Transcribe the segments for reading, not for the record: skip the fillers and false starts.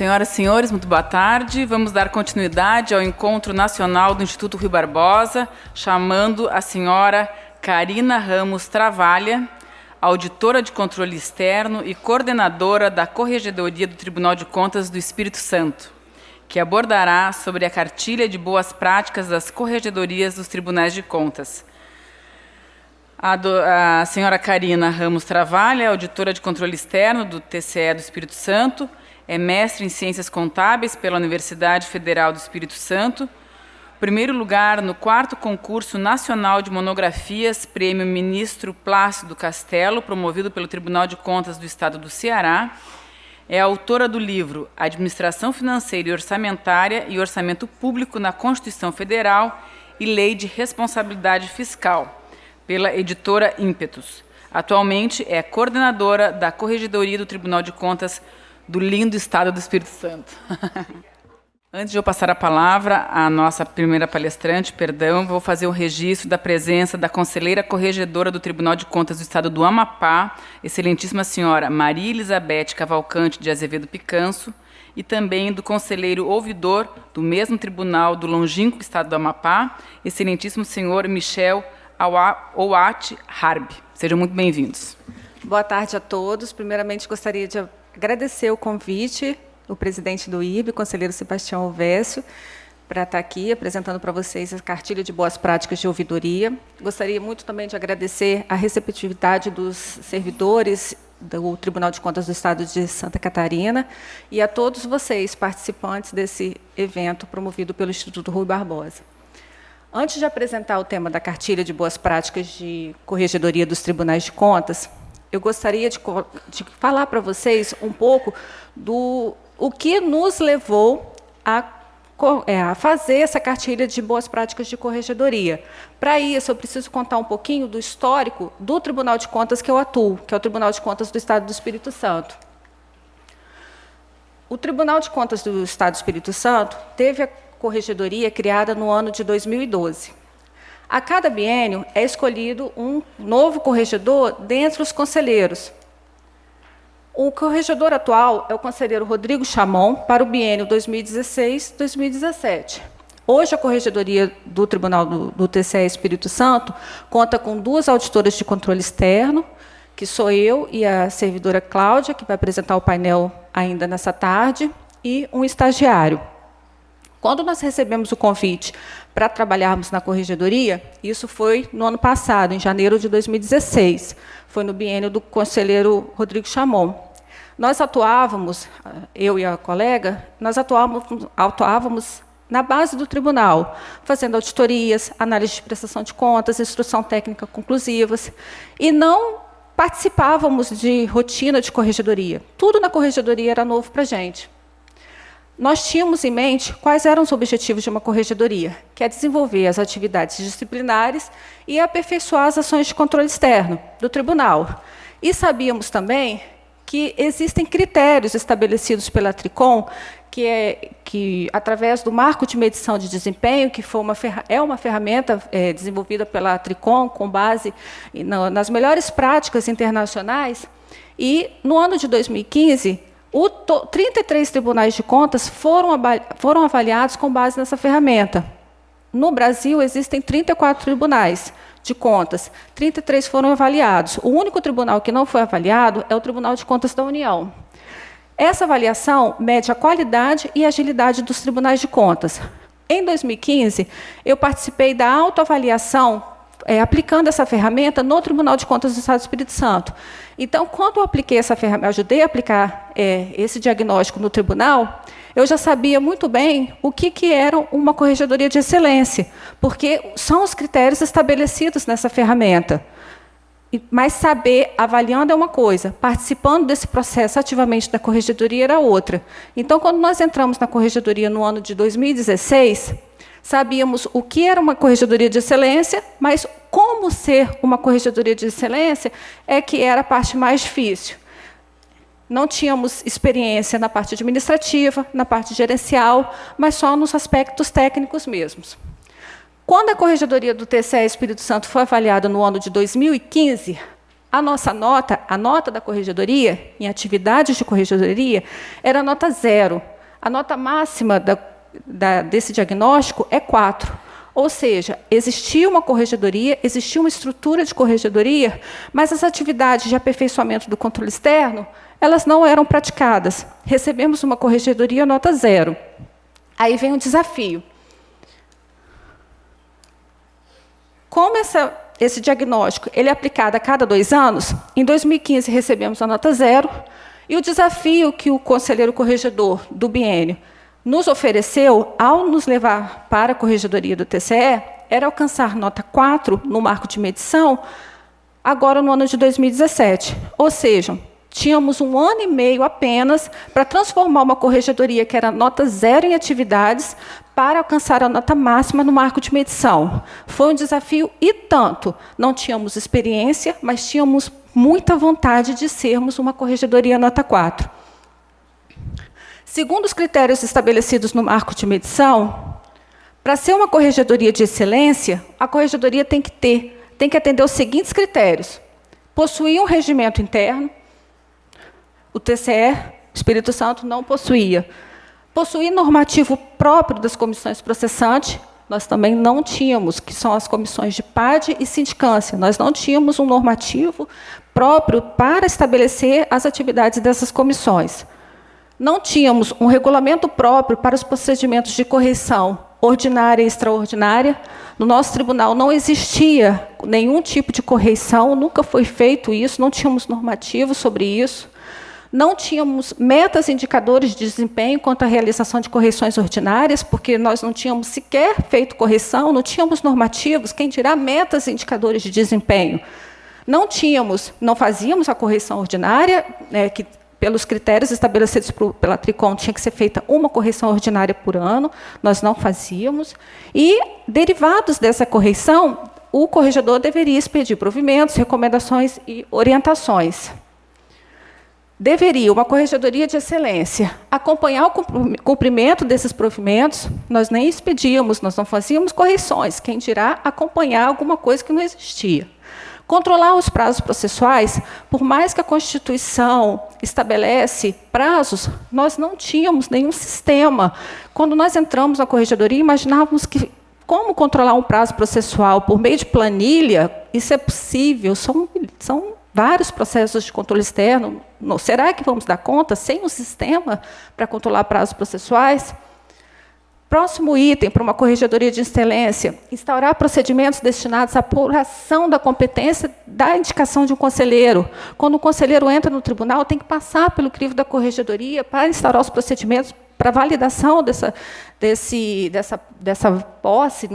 Senhoras e senhores, muito boa tarde. Vamos dar continuidade ao Encontro Nacional do Instituto Rui Barbosa, chamando a senhora Carina Ramos Travalha, auditora de controle externo e coordenadora da Corregedoria do Tribunal de Contas do Espírito Santo, que abordará sobre a cartilha de boas práticas das corregedorias dos Tribunais de Contas. A senhora Carina Ramos Travalha, auditora de controle externo do TCE do Espírito Santo, é mestre em Ciências Contábeis pela Universidade Federal do Espírito Santo, primeiro lugar no 4º Concurso Nacional de Monografias, Prêmio Ministro Plácido Castelo, promovido pelo Tribunal de Contas do Estado do Ceará. É autora do livro Administração Financeira e Orçamentária e Orçamento Público na Constituição Federal e Lei de Responsabilidade Fiscal, pela editora Ímpetus. Atualmente é coordenadora da Corregedoria do Tribunal de Contas do lindo Estado do Espírito Santo. Antes de eu passar a palavra à nossa primeira palestrante, vou fazer o registro da presença da conselheira corregedora do Tribunal de Contas do Estado do Amapá, excelentíssima senhora Maria Elizabeth Cavalcante de Azevedo Picanço, e também do conselheiro ouvidor do mesmo tribunal do longínquo Estado do Amapá, excelentíssimo senhor Michel Ouati Harb. Sejam muito bem-vindos. Boa tarde a todos. Primeiramente, gostaria de agradecer o convite do presidente do IRB, conselheiro Sebastião Alvécio, para estar aqui apresentando para vocês a cartilha de boas práticas de ouvidoria. Gostaria muito também de agradecer a receptividade dos servidores do Tribunal de Contas do Estado de Santa Catarina e a todos vocês, participantes desse evento promovido pelo Instituto Rui Barbosa. Antes de apresentar o tema da cartilha de boas práticas de corregedoria dos tribunais de contas, eu gostaria de falar para vocês um pouco do que nos levou a fazer essa cartilha de boas práticas de corregedoria. Para isso, eu preciso contar um pouquinho do histórico do Tribunal de Contas que eu atuo, que é o Tribunal de Contas do Estado do Espírito Santo. O Tribunal de Contas do Estado do Espírito Santo teve a corregedoria criada no ano de 2012. A cada biênio é escolhido um novo corregedor dentre os conselheiros. O corregedor atual é o conselheiro Rodrigo Chamon, para o biênio 2016-2017. Hoje, a corregedoria do Tribunal do TCE Espírito Santo conta com 2 auditoras de controle externo, que sou eu e a servidora Cláudia, que vai apresentar o painel ainda nessa tarde, e um estagiário. Quando nós recebemos o convite para trabalharmos na corregedoria, isso foi no ano passado, em janeiro de 2016, foi no biênio do conselheiro Rodrigo Chamon. Nós atuávamos, eu e a colega, nós atuávamos na base do tribunal, fazendo auditorias, análise de prestação de contas, instrução técnica conclusivas, e não participávamos de rotina de corregedoria. Tudo na corregedoria era novo para a gente. Nós tínhamos em mente quais eram os objetivos de uma corregedoria, que é desenvolver as atividades disciplinares e aperfeiçoar as ações de controle externo do tribunal. E sabíamos também que existem critérios estabelecidos pela Tricom, que através do marco de medição de desempenho, que é uma ferramenta desenvolvida pela Tricom com base nas melhores práticas internacionais, e no ano de 2015, 33 tribunais de contas foram avaliados com base nessa ferramenta. No Brasil, existem 34 tribunais de contas, 33 foram avaliados. O único tribunal que não foi avaliado é o Tribunal de Contas da União. Essa avaliação mede a qualidade e agilidade dos tribunais de contas. Em 2015, eu participei da autoavaliação aplicando essa ferramenta no Tribunal de Contas do Estado do Espírito Santo. Então, quando eu apliquei essa ferramenta, ajudei a aplicar esse diagnóstico no tribunal, eu já sabia muito bem o que era uma corregedoria de excelência, porque são os critérios estabelecidos nessa ferramenta. Mas saber, avaliando é uma coisa, participando desse processo ativamente da corregedoria era outra. Então, quando nós entramos na corregedoria no ano de 2016, sabíamos o que era uma corregedoria de excelência, mas como ser uma corregedoria de excelência é que era a parte mais difícil. Não tínhamos experiência na parte administrativa, na parte gerencial, mas só nos aspectos técnicos mesmos. Quando a corregedoria do TCE Espírito Santo foi avaliada no ano de 2015, a nossa nota, a nota da corregedoria, em atividades de corregedoria, era nota 0. a nota máxima desse diagnóstico é 4. Ou seja, existia uma corregedoria, existia uma estrutura de corregedoria, mas as atividades de aperfeiçoamento do controle externo, elas não eram praticadas. Recebemos uma corregedoria nota 0. Aí vem o desafio. Como esse diagnóstico ele é aplicado a cada 2 anos, em 2015 recebemos a nota 0, e o desafio que o conselheiro corregedor do biênio nos ofereceu, ao nos levar para a corregedoria do TCE, era alcançar nota 4 no marco de medição, agora no ano de 2017. Ou seja, tínhamos 1 ano e meio apenas para transformar uma corregedoria que era nota 0 em atividades para alcançar a nota máxima no marco de medição. Foi um desafio e tanto. Não tínhamos experiência, mas tínhamos muita vontade de sermos uma corregedoria nota 4. Segundo os critérios estabelecidos no marco de medição, para ser uma corregedoria de excelência, a corregedoria tem que atender os seguintes critérios: possuir um regimento interno, o TCE, Espírito Santo, não possuía. Possuir normativo próprio das comissões processantes, nós também não tínhamos, que são as comissões de PAD e sindicância. Nós não tínhamos um normativo próprio para estabelecer as atividades dessas comissões. Não tínhamos um regulamento próprio para os procedimentos de correição ordinária e extraordinária. No nosso tribunal não existia nenhum tipo de correição, nunca foi feito isso, não tínhamos normativo sobre isso. Não tínhamos metas e indicadores de desempenho quanto à realização de correções ordinárias, porque nós não tínhamos sequer feito correção, não tínhamos normativos, quem dirá metas e indicadores de desempenho. Não fazíamos a correção ordinária, que pelos critérios estabelecidos pela Tricom, tinha que ser feita uma correção ordinária por ano, nós não fazíamos. E, derivados dessa correição, o corregedor deveria expedir provimentos, recomendações e orientações. Deveria uma corregedoria de excelência acompanhar o cumprimento desses provimentos. Nós nem expedíamos, nós não fazíamos correções, quem dirá acompanhar alguma coisa que não existia. Controlar os prazos processuais, por mais que a Constituição estabelece prazos, nós não tínhamos nenhum sistema. Quando nós entramos na corregedoria, imaginávamos que como controlar um prazo processual por meio de planilha, isso é possível, são vários processos de controle externo. Será que vamos dar conta sem um sistema para controlar prazos processuais? Próximo item para uma corregedoria de excelência: instaurar procedimentos destinados à apuração da competência da indicação de um conselheiro. Quando o conselheiro entra no tribunal, tem que passar pelo crivo da corregedoria para instaurar os procedimentos para validação dessa posse,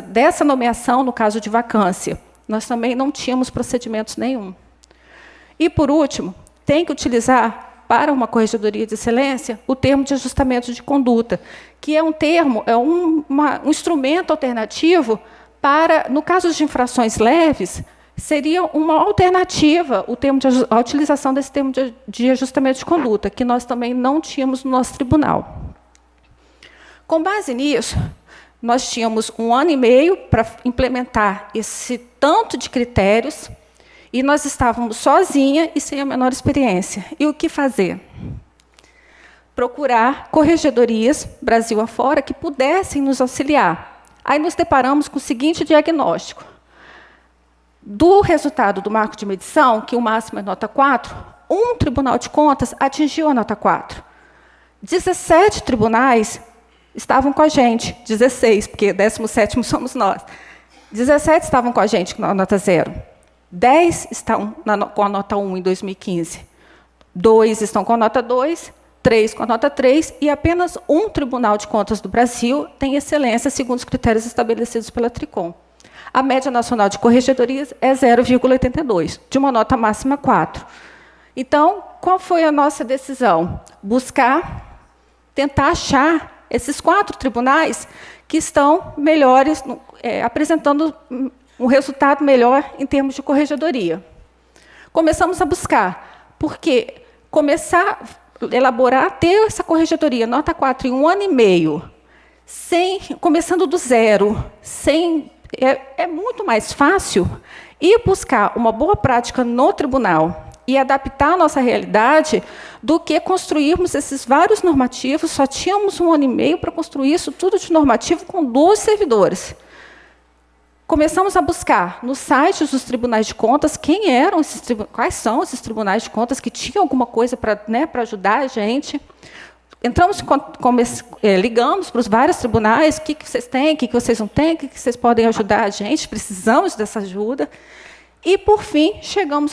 dessa nomeação no caso de vacância. Nós também não tínhamos procedimentos nenhum. E, por último, tem que utilizar, para uma corregedoria de excelência, o termo de ajustamento de conduta, que é um termo, um instrumento alternativo para, no caso de infrações leves, seria uma alternativa a utilização desse termo de ajustamento de conduta, que nós também não tínhamos no nosso tribunal. Com base nisso, nós tínhamos 1 ano e meio para implementar esse tanto de critérios, e nós estávamos sozinhas e sem a menor experiência. E o que fazer? Procurar corregedorias, Brasil afora, que pudessem nos auxiliar. Aí nos deparamos com o seguinte diagnóstico. Do resultado do marco de medição, que o máximo é nota 4, um Tribunal de Contas atingiu a nota 4. 17 tribunais estavam com a gente, 16, porque 17º somos nós. 17 estavam com a gente com a nota 0. 10 estão com a nota 1 em 2015. 2 estão com a nota 2, 3 com a nota 3, e apenas um Tribunal de Contas do Brasil tem excelência segundo os critérios estabelecidos pela Tricom. A média nacional de corregedorias é 0,82, de uma nota máxima 4. Então, qual foi a nossa decisão? Tentar achar esses 4 tribunais que estão melhores, apresentando um resultado melhor em termos de corregedoria. Começamos a buscar, porque começar a elaborar, ter essa corregedoria, nota 4, em 1 ano e meio, começando do zero, é muito mais fácil ir buscar uma boa prática no tribunal e adaptar a nossa realidade do que construirmos esses vários normativos. Só tínhamos 1 ano e meio para construir isso tudo de normativo com 2 servidores. Começamos a buscar nos sites dos tribunais de contas quais são esses tribunais de contas que tinham alguma coisa para, né, para ajudar a gente. Entramos, ligamos para os vários tribunais, o que vocês têm, o que vocês não têm, o que vocês podem ajudar a gente, precisamos dessa ajuda. E, por fim, chegamos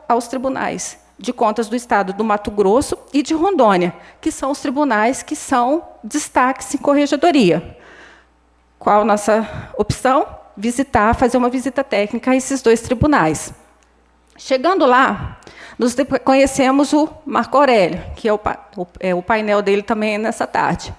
aos tribunais de contas do Estado do Mato Grosso e de Rondônia, que são os tribunais que são destaques em corregedoria. Qual a nossa opção? Fazer uma visita técnica a esses 2 tribunais. Chegando lá, nós conhecemos o Marco Aurélio, que o painel dele também é nessa tarde.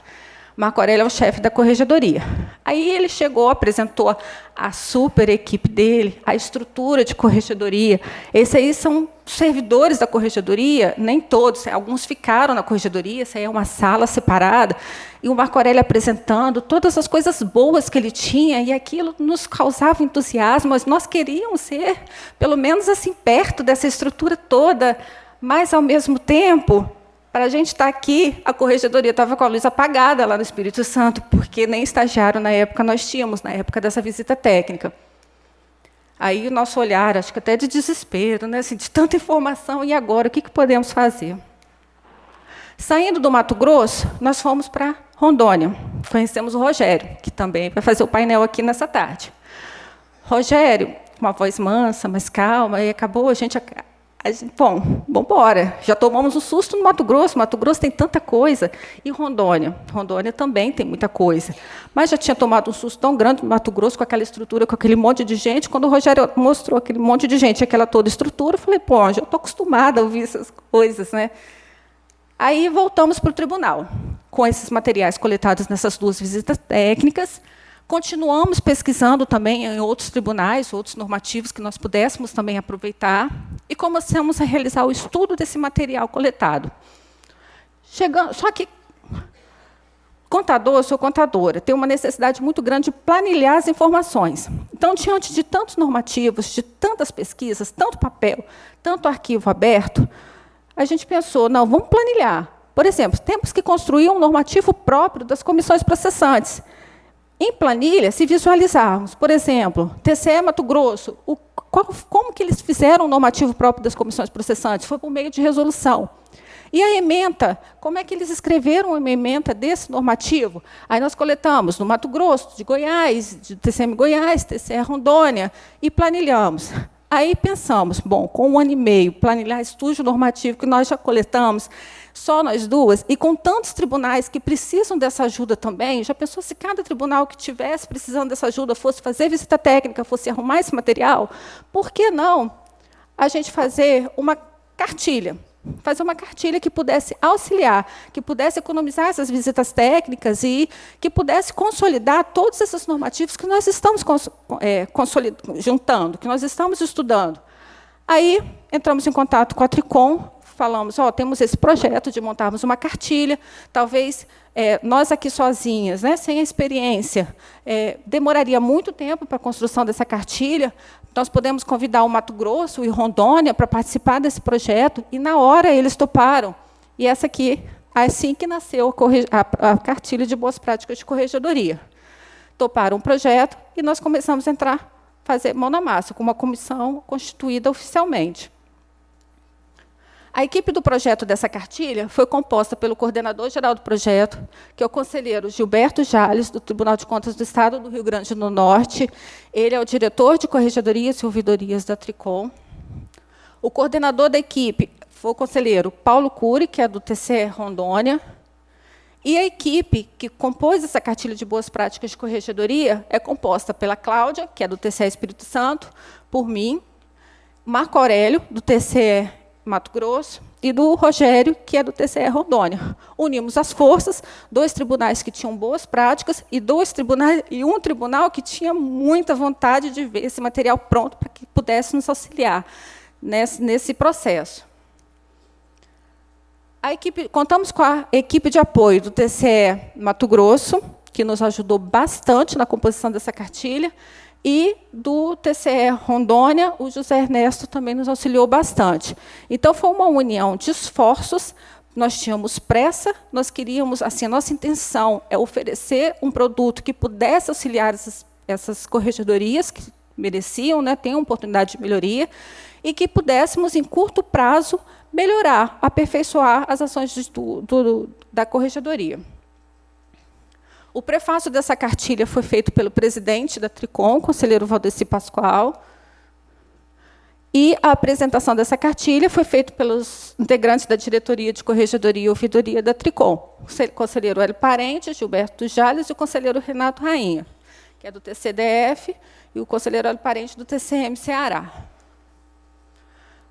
Marco Aurélio é o chefe da corregedoria. Aí ele chegou, apresentou a super equipe dele, a estrutura de corregedoria. Esses aí são servidores da corregedoria, nem todos, alguns ficaram na corregedoria, essa aí é uma sala separada, e o Marco Aurélio apresentando todas as coisas boas que ele tinha, e aquilo nos causava entusiasmo, mas nós queríamos ser, pelo menos assim, perto dessa estrutura toda, mas, ao mesmo tempo, para a gente estar aqui, a corregedoria estava com a luz apagada lá no Espírito Santo, porque nem estagiário na época nós tínhamos, na época dessa visita técnica. Aí o nosso olhar, acho que até de desespero, né, assim, de tanta informação, e agora, o que podemos fazer? Saindo do Mato Grosso, nós fomos para Rondônia. Conhecemos o Rogério, que também vai fazer o painel aqui nessa tarde. Rogério, com uma voz mansa, mas calma, e acabou a gente, bom, vamos embora. Já tomamos um susto no Mato Grosso tem tanta coisa. E Rondônia? Rondônia também tem muita coisa. Mas já tinha tomado um susto tão grande no Mato Grosso, com aquela estrutura, com aquele monte de gente. Quando o Rogério mostrou aquele monte de gente, aquela toda estrutura, eu falei, pô, já estou acostumada a ouvir essas coisas, né? Aí voltamos para o tribunal, com esses materiais coletados nessas 2 visitas técnicas. Continuamos pesquisando também em outros tribunais, outros normativos que nós pudéssemos também aproveitar, e começamos a realizar o estudo desse material coletado. Só que, contador, eu sou contadora, tenho uma necessidade muito grande de planilhar as informações. Então, diante de tantos normativos, de tantas pesquisas, tanto papel, tanto arquivo aberto, a gente pensou, não, vamos planilhar. Por exemplo, temos que construir um normativo próprio das comissões processantes. Em planilha, se visualizarmos, por exemplo, TCE Mato Grosso, como que eles fizeram o normativo próprio das comissões processantes? Foi por meio de resolução. E a ementa, como é que eles escreveram uma ementa desse normativo? Aí nós coletamos no Mato Grosso, de Goiás, de TCM Goiás, TCE Rondônia, e planilhamos. Aí pensamos, bom, com 1 ano e meio, planilhar estúdio normativo que nós já coletamos, só nós 2, e com tantos tribunais que precisam dessa ajuda também, já pensou se cada tribunal que estivesse precisando dessa ajuda fosse fazer visita técnica, fosse arrumar esse material? Por que não a gente fazer uma cartilha? Fazer uma cartilha que pudesse auxiliar, que pudesse economizar essas visitas técnicas e que pudesse consolidar todos esses normativos que nós estamos juntando, que nós estamos estudando. Aí, entramos em contato com a Tricom, falamos, temos esse projeto de montarmos uma cartilha, talvez nós aqui sozinhas, né, sem a experiência, demoraria muito tempo para a construção dessa cartilha. Nós podemos convidar o Mato Grosso e Rondônia para participar desse projeto, e, na hora, eles toparam. E essa aqui, assim que nasceu a cartilha de boas práticas de corregedoria. Toparam o projeto e nós começamos a fazer mão na massa, com uma comissão constituída oficialmente. A equipe do projeto dessa cartilha foi composta pelo coordenador-geral do projeto, que é o conselheiro Gilberto Jales, do Tribunal de Contas do Estado do Rio Grande do Norte. Ele é o diretor de Corregedorias e Ouvidorias da Tricom. O coordenador da equipe foi o conselheiro Paulo Cury, que é do TCE Rondônia. E a equipe que compôs essa cartilha de boas práticas de corregedoria é composta pela Cláudia, que é do TCE Espírito Santo, por mim, Marco Aurélio, do TCE Mato Grosso, e do Rogério, que é do TCE Rondônia. Unimos as forças, 2 tribunais que tinham boas práticas e um tribunal que tinha muita vontade de ver esse material pronto para que pudesse nos auxiliar nesse processo. Contamos com a equipe de apoio do TCE Mato Grosso, que nos ajudou bastante na composição dessa cartilha, E do TCE Rondônia, o José Ernesto também nos auxiliou bastante. Então, foi uma união de esforços. Nós tínhamos pressa, nós queríamos, assim, a nossa intenção é oferecer um produto que pudesse auxiliar essas corregedorias que mereciam, né, ter uma oportunidade de melhoria, e que pudéssemos, em curto prazo, melhorar, aperfeiçoar as ações da corregedoria. O prefácio dessa cartilha foi feito pelo presidente da Tricom, conselheiro Valdeci Pascoal, e a apresentação dessa cartilha foi feita pelos integrantes da diretoria de corregedoria e ouvidoria da Tricom, o conselheiro Hélio Parente, Gilberto Jales e o conselheiro Renato Rainha, que é do TCDF, e o conselheiro Hélio Parente do TCM Ceará.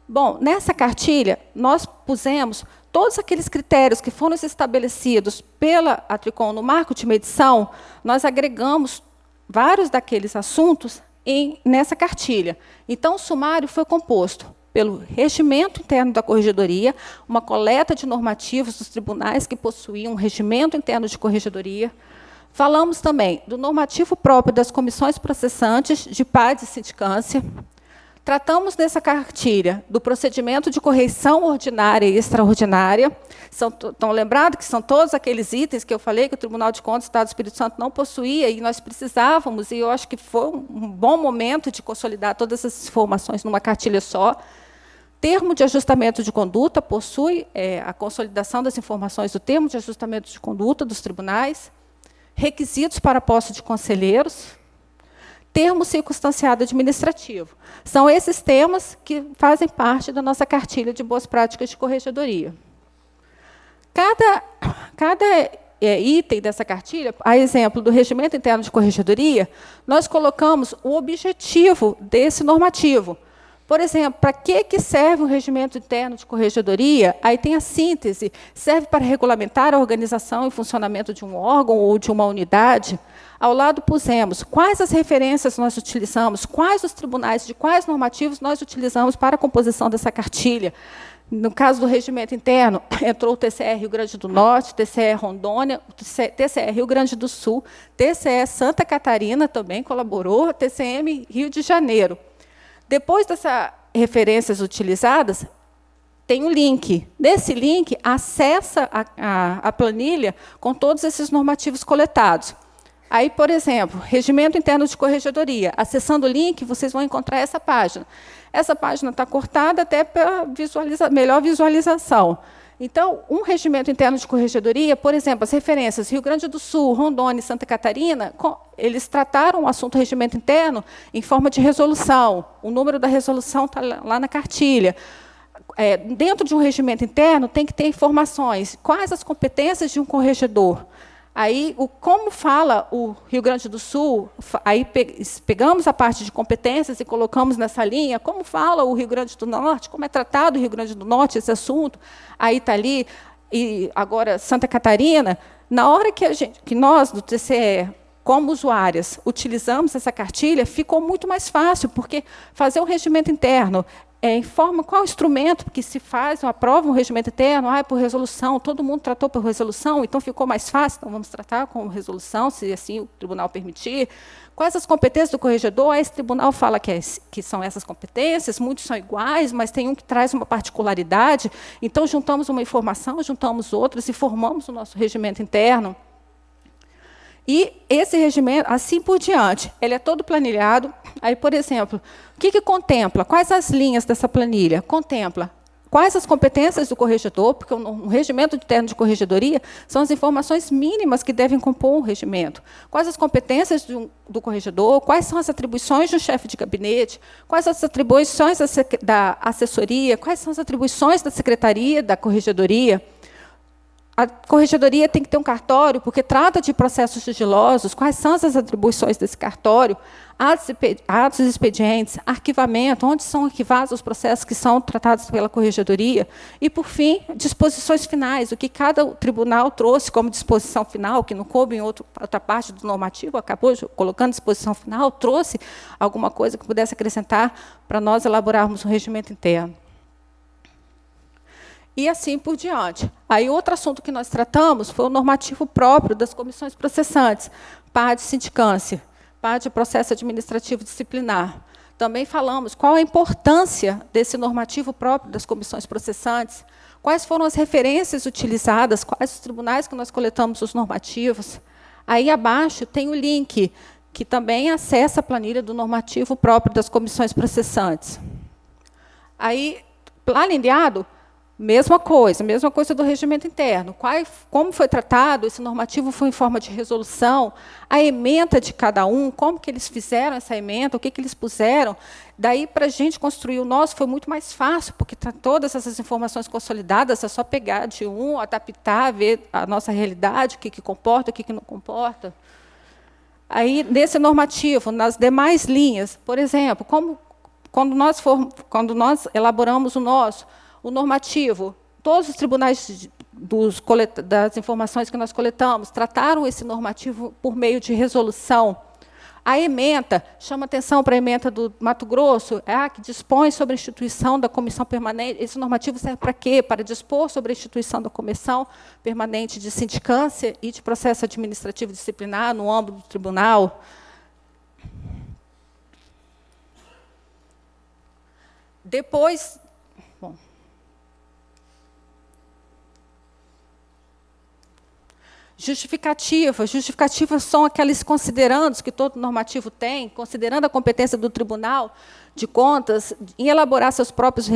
Bom, nessa cartilha, nós pusemos todos aqueles critérios que foram estabelecidos pela Tricom no marco de medição, nós agregamos vários daqueles assuntos nessa cartilha. Então, o sumário foi composto pelo regimento interno da corregedoria, uma coleta de normativos dos tribunais que possuíam um regimento interno de corregedoria. Falamos também do normativo próprio das comissões processantes de PADs e sindicância. Tratamos nessa cartilha do procedimento de correição ordinária e extraordinária. Estão lembrados que são todos aqueles itens que eu falei que o Tribunal de Contas do Estado do Espírito Santo não possuía e nós precisávamos, e eu acho que foi um bom momento de consolidar todas essas informações numa cartilha só. Termo de ajustamento de conduta possui a consolidação das informações do termo de ajustamento de conduta dos tribunais. Requisitos para a posse de conselheiros. Termo circunstanciado administrativo. São esses temas que fazem parte da nossa cartilha de boas práticas de corregedoria. Cada item dessa cartilha, a exemplo do regimento interno de corregedoria, nós colocamos o objetivo desse normativo. Por exemplo, para que serve o regimento interno de corregedoria? Aí tem a síntese, serve para regulamentar a organização e funcionamento de um órgão ou de uma unidade. Ao lado pusemos quais as referências nós utilizamos, quais os tribunais, de quais normativos nós utilizamos para a composição dessa cartilha. No caso do regimento interno, entrou o TCE Rio Grande do Norte, TCE Rondônia, TCE Rio Grande do Sul, TCE Santa Catarina também colaborou, TCM Rio de Janeiro. Depois dessas referências utilizadas, tem um link. Nesse link, acessa a planilha com todos esses normativos coletados. Aí, por exemplo, regimento interno de corregedoria. Acessando o link, vocês vão encontrar essa página. Essa página está cortada até para melhor visualização. Então, um regimento interno de corregedoria, por exemplo, as referências Rio Grande do Sul, Rondônia e Santa Catarina, eles trataram o assunto regimento interno em forma de resolução. O número da resolução está lá na cartilha. Dentro de um regimento interno, tem que ter informações. Quais as competências de um corregedor? Aí, como fala o Rio Grande do Sul, aí pegamos a parte de competências e colocamos nessa linha, como fala o Rio Grande do Norte, como é tratado o Rio Grande do Norte, esse assunto, aí está ali, e agora Santa Catarina, na hora que nós, do TCE, como usuárias, utilizamos essa cartilha, ficou muito mais fácil, porque fazer um regimento interno informa qual instrumento que se faz, aprova um regimento interno, por resolução, todo mundo tratou por resolução, então ficou mais fácil, então vamos tratar com resolução, se assim o tribunal permitir. Quais as competências do corregedor? Esse tribunal fala que são essas competências, muitos são iguais, mas tem um que traz uma particularidade, então juntamos uma informação, juntamos outras e formamos o nosso regimento interno. E esse regimento, assim por diante, ele é todo planilhado. Aí, por exemplo, o que contempla? Quais as linhas dessa planilha? Contempla quais as competências do corregedor, porque um regimento interno de corregedoria são as informações mínimas que devem compor um regimento. Quais as competências do corregedor, quais são as atribuições do chefe de gabinete, quais as atribuições da assessoria, quais são as atribuições da secretaria da corregedoria. A corregedoria tem que ter um cartório, porque trata de processos sigilosos, quais são as atribuições desse cartório, atos expedientes, arquivamento, onde são arquivados os processos que são tratados pela corregedoria, e, por fim, disposições finais, o que cada tribunal trouxe como disposição final, que não coube em outra parte do normativo, acabou colocando disposição final, trouxe alguma coisa que pudesse acrescentar para nós elaborarmos um regimento interno. E assim por diante. Aí, outro assunto que nós tratamos foi o normativo próprio das comissões processantes, PAD e sindicância. PAD, processo administrativo disciplinar. Também falamos qual a importância desse normativo próprio das comissões processantes, quais foram as referências utilizadas, quais os tribunais que nós coletamos os normativos. Aí abaixo tem o link, que também acessa a planilha do normativo próprio das comissões processantes. Aí, planilhado, mesma coisa do regimento interno. Como foi tratado, esse normativo foi em forma de resolução, a ementa de cada um, como que eles fizeram essa ementa, o que eles puseram. Daí, para a gente construir o nosso, foi muito mais fácil, porque todas essas informações consolidadas, é só pegar de um, adaptar, ver a nossa realidade, o que comporta, o que não comporta. Aí, nesse normativo, nas demais linhas, por exemplo, quando nós elaboramos o normativo, todos os tribunais das informações que nós coletamos trataram esse normativo por meio de resolução. A ementa, chama atenção para a ementa do Mato Grosso, que dispõe sobre a instituição da comissão permanente. Esse normativo serve para quê? Para dispor sobre a instituição da comissão permanente de sindicância e de processo administrativo disciplinar no âmbito do tribunal. Depois, Justificativas são aqueles considerandos que todo normativo tem, considerando a competência do Tribunal de Contas em elaborar seus próprios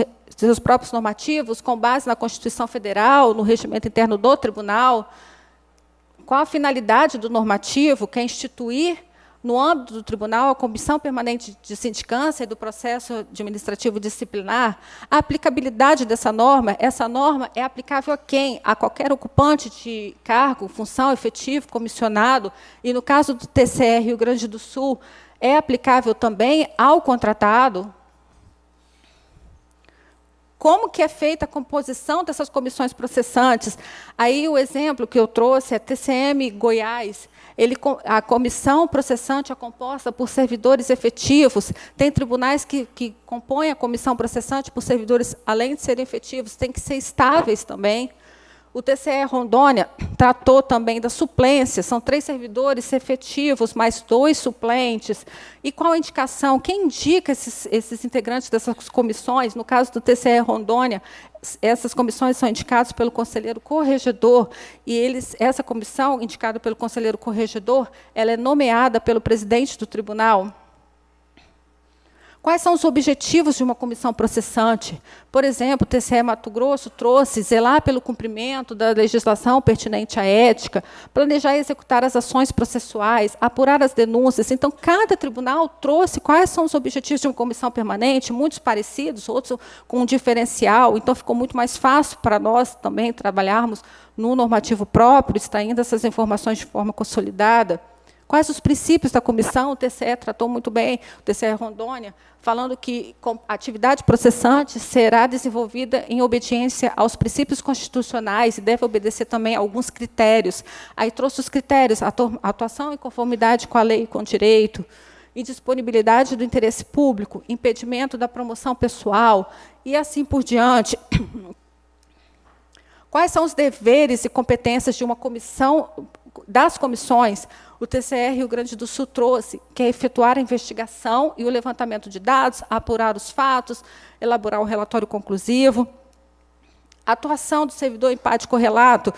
normativos com base na Constituição Federal, no regimento interno do Tribunal. Qual a finalidade do normativo, que é instituir, no âmbito do tribunal, a Comissão Permanente de Sindicância e do Processo Administrativo Disciplinar. A aplicabilidade dessa norma, essa norma é aplicável a quem? A qualquer ocupante de cargo, função, efetivo, comissionado, e, no caso do TCE Rio Grande do Sul, é aplicável também ao contratado. Como que é feita a composição dessas comissões processantes? Aí o exemplo que eu trouxe é TCM Goiás. A comissão processante é composta por servidores efetivos. Tem tribunais que compõem a comissão processante por servidores, além de serem efetivos, têm que ser estáveis também. O TCE Rondônia tratou também da suplência, são 3 servidores efetivos, mais 2 suplentes. E qual a indicação? Quem indica esses integrantes dessas comissões? No caso do TCE Rondônia, essas comissões são indicadas pelo conselheiro corregedor, e essa comissão, indicada pelo conselheiro corregedor, ela é nomeada pelo presidente do tribunal. Quais são os objetivos de uma comissão processante? Por exemplo, o TCE Mato Grosso trouxe zelar pelo cumprimento da legislação pertinente à ética, planejar e executar as ações processuais, apurar as denúncias. Então, cada tribunal trouxe quais são os objetivos de uma comissão permanente, muitos parecidos, outros com um diferencial. Então, ficou muito mais fácil para nós também trabalharmos no normativo próprio, extraindo essas informações de forma consolidada. Quais os princípios da comissão? O TCE tratou muito bem, o TCE Rondônia, falando que a atividade processante será desenvolvida em obediência aos princípios constitucionais e deve obedecer também a alguns critérios. Aí trouxe os critérios: atuação em conformidade com a lei e com o direito, indisponibilidade do interesse público, impedimento da promoção pessoal, e assim por diante. Quais são os deveres e competências de uma comissão, das comissões? O TCE Rio Grande do Sul trouxe, que é efetuar a investigação e o levantamento de dados, apurar os fatos, elaborar o relatório conclusivo. A atuação do servidor em PAD correlato,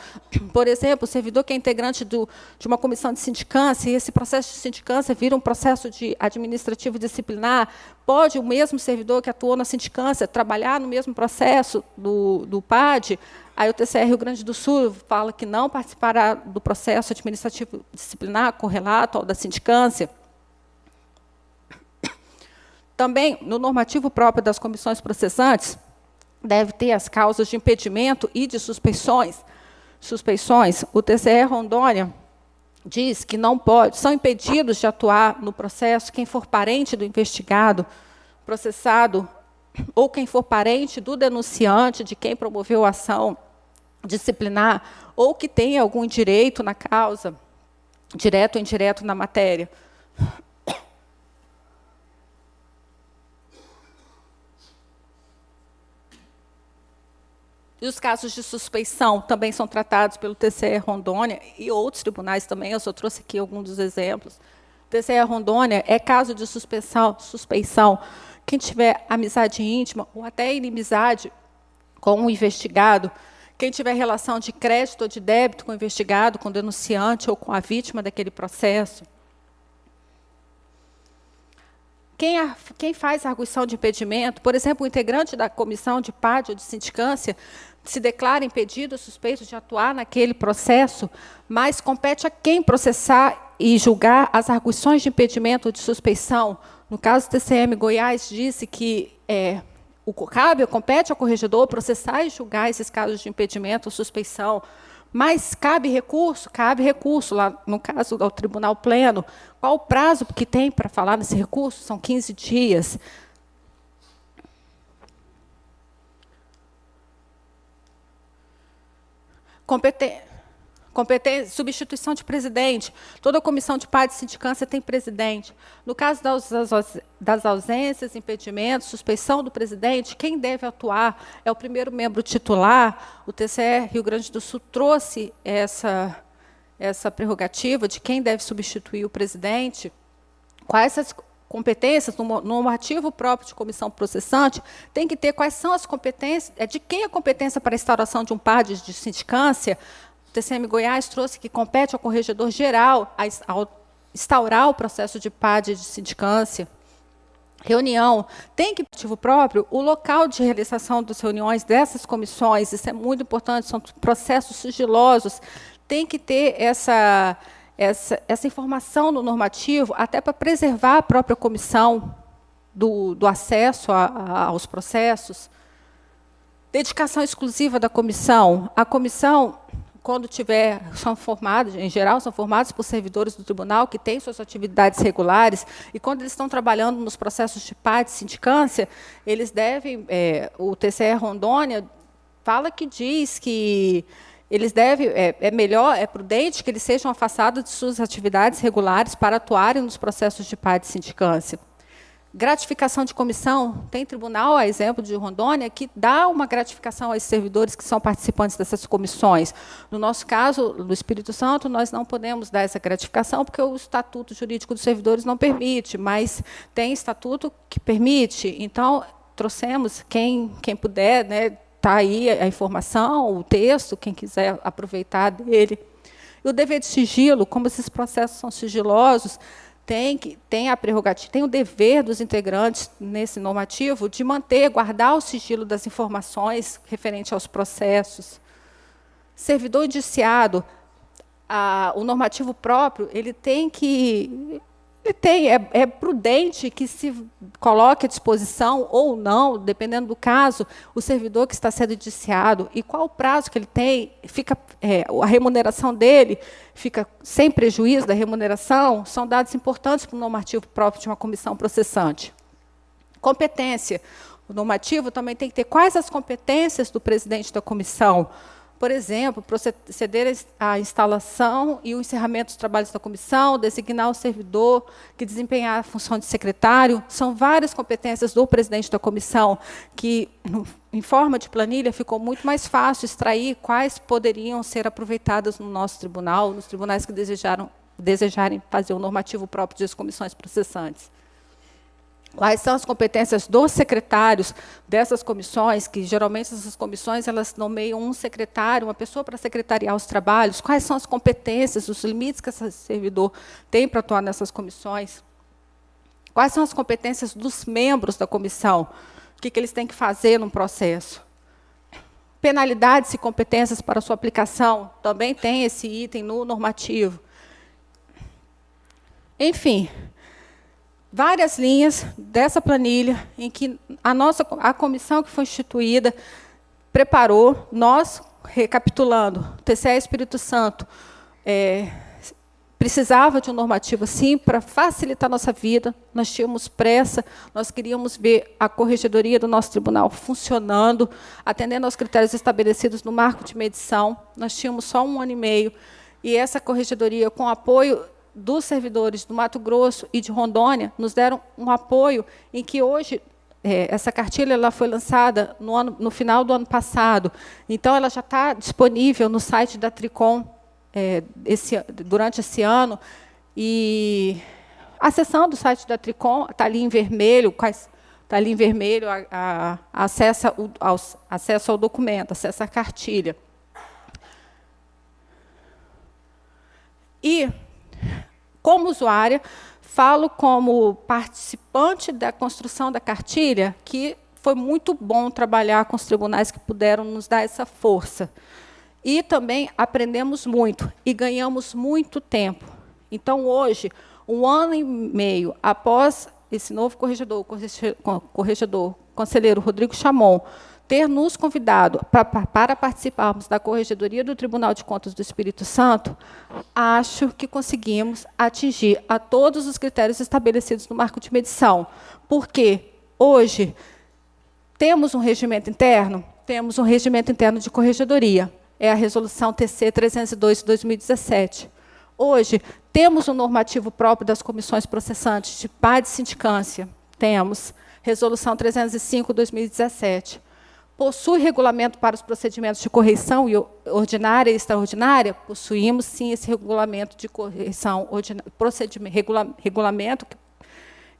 por exemplo, o servidor que é integrante de uma comissão de sindicância, e esse processo de sindicância vira um processo de administrativo disciplinar, pode o mesmo servidor que atuou na sindicância trabalhar no mesmo processo do PAD? Aí o TCE Rio Grande do Sul fala que não participará do processo administrativo disciplinar correlato ao da sindicância. Também, no normativo próprio das comissões processantes, deve ter as causas de impedimento e de suspeições. O TCE Rondônia diz que não pode, são impedidos de atuar no processo quem for parente do investigado, processado, ou quem for parente do denunciante, de quem promoveu a ação disciplinar, ou que tenha algum direito na causa, direto ou indireto na matéria. E os casos de suspeição também são tratados pelo TCE Rondônia e outros tribunais também, eu só trouxe aqui alguns dos exemplos. TCE Rondônia é caso de suspeição. Quem tiver amizade íntima ou até inimizade com o investigado, quem tiver relação de crédito ou de débito com o investigado, com o denunciante ou com a vítima daquele processo. Quem faz a arguição de impedimento, por exemplo, o integrante da comissão de PAD ou de sindicância, se declara impedido ou suspeito de atuar naquele processo, mas compete a quem processar e julgar as arguições de impedimento ou de suspeição. No caso do TCM Goiás, disse que compete ao corregedor processar e julgar esses casos de impedimento ou suspeição. Mas cabe recurso, lá no caso do Tribunal Pleno. Qual o prazo que tem para falar nesse recurso? São 15 dias. Substituição de presidente. Toda comissão de PAD e sindicância tem presidente. No caso das ausências, impedimentos, suspeição do presidente, quem deve atuar é o primeiro membro titular. O TCE Rio Grande do Sul trouxe essa prerrogativa de quem deve substituir o presidente. Quais essas competências, no normativo próprio de comissão processante, tem que ter quais são as competências, de quem a competência para a instauração de um PAD de sindicância. O TCM Goiás trouxe que compete ao corregedor geral a instaurar o processo de PAD de sindicância. Reunião. Tem que, motivo próprio, o local de realização das reuniões dessas comissões, isso é muito importante, são processos sigilosos, tem que ter essa informação no normativo, até para preservar a própria comissão do acesso aos processos. Dedicação exclusiva da comissão. A comissão, quando são formados, em geral, são formados por servidores do tribunal que têm suas atividades regulares, e quando eles estão trabalhando nos processos de PAD e sindicância, eles devem, o TCE Rondônia diz que eles devem, é prudente que eles sejam afastados de suas atividades regulares para atuarem nos processos de PAD e sindicância. Gratificação de comissão, tem tribunal, a exemplo de Rondônia, que dá uma gratificação aos servidores que são participantes dessas comissões. No nosso caso, no Espírito Santo, nós não podemos dar essa gratificação, porque o Estatuto Jurídico dos Servidores não permite, mas tem estatuto que permite. Então, trouxemos, quem puder, está aí a informação, o texto, quem quiser aproveitar dele. E o dever de sigilo, como esses processos são sigilosos, tem a prerrogativa, tem o dever dos integrantes nesse normativo de guardar o sigilo das informações referente aos processos. Servidor indiciado, o normativo próprio, é prudente que se coloque à disposição ou não, dependendo do caso, o servidor que está sendo indiciado e qual o prazo que ele tem, a remuneração dele fica sem prejuízo da remuneração, são dados importantes para o normativo próprio de uma comissão processante. Competência. O normativo também tem que ter quais as competências do presidente da comissão. Por exemplo, proceder à instalação e o encerramento dos trabalhos da comissão, designar o servidor que desempenhar a função de secretário. São várias competências do presidente da comissão que, em forma de planilha, ficou muito mais fácil extrair quais poderiam ser aproveitadas no nosso tribunal, nos tribunais que desejarem fazer o normativo próprio das comissões processantes. Quais são as competências dos secretários dessas comissões, que geralmente essas comissões elas nomeiam um secretário, uma pessoa para secretariar os trabalhos. Quais são as competências, os limites que esse servidor tem para atuar nessas comissões? Quais são as competências dos membros da comissão? O que eles têm que fazer num processo? Penalidades e competências para sua aplicação, também tem esse item no normativo. Enfim, várias linhas dessa planilha em que a comissão que foi instituída preparou, nós, recapitulando, o TCE Espírito Santo precisava de um normativo assim para facilitar a nossa vida, nós tínhamos pressa, nós queríamos ver a corregedoria do nosso tribunal funcionando, atendendo aos critérios estabelecidos no marco de medição, nós tínhamos só 1 ano e meio, e essa corregedoria, com apoio dos servidores do Mato Grosso e de Rondônia, nos deram um apoio em que hoje, essa cartilha ela foi lançada no final do ano passado, então ela já está disponível no site da Tricom durante esse ano, e acessando o site da Tricom, está ali em vermelho, acesso ao documento, acesso à cartilha. E, como usuária, falo como participante da construção da cartilha, que foi muito bom trabalhar com os tribunais que puderam nos dar essa força. E também aprendemos muito e ganhamos muito tempo. Então, hoje, 1 ano e meio após esse novo corregedor, conselheiro Rodrigo Chamon, ter nos convidado para participarmos da Corregedoria do Tribunal de Contas do Espírito Santo, acho que conseguimos atingir a todos os critérios estabelecidos no marco de medição. Porque hoje temos um regimento interno? Temos um regimento interno de corregedoria. É a Resolução TC 302 de 2017. Hoje, temos um normativo próprio das comissões processantes de PAD e sindicância. Temos. Resolução 305 de 2017. Possui regulamento para os procedimentos de correição ordinária e extraordinária? Possuímos, sim, esse regulamento de correição regulamento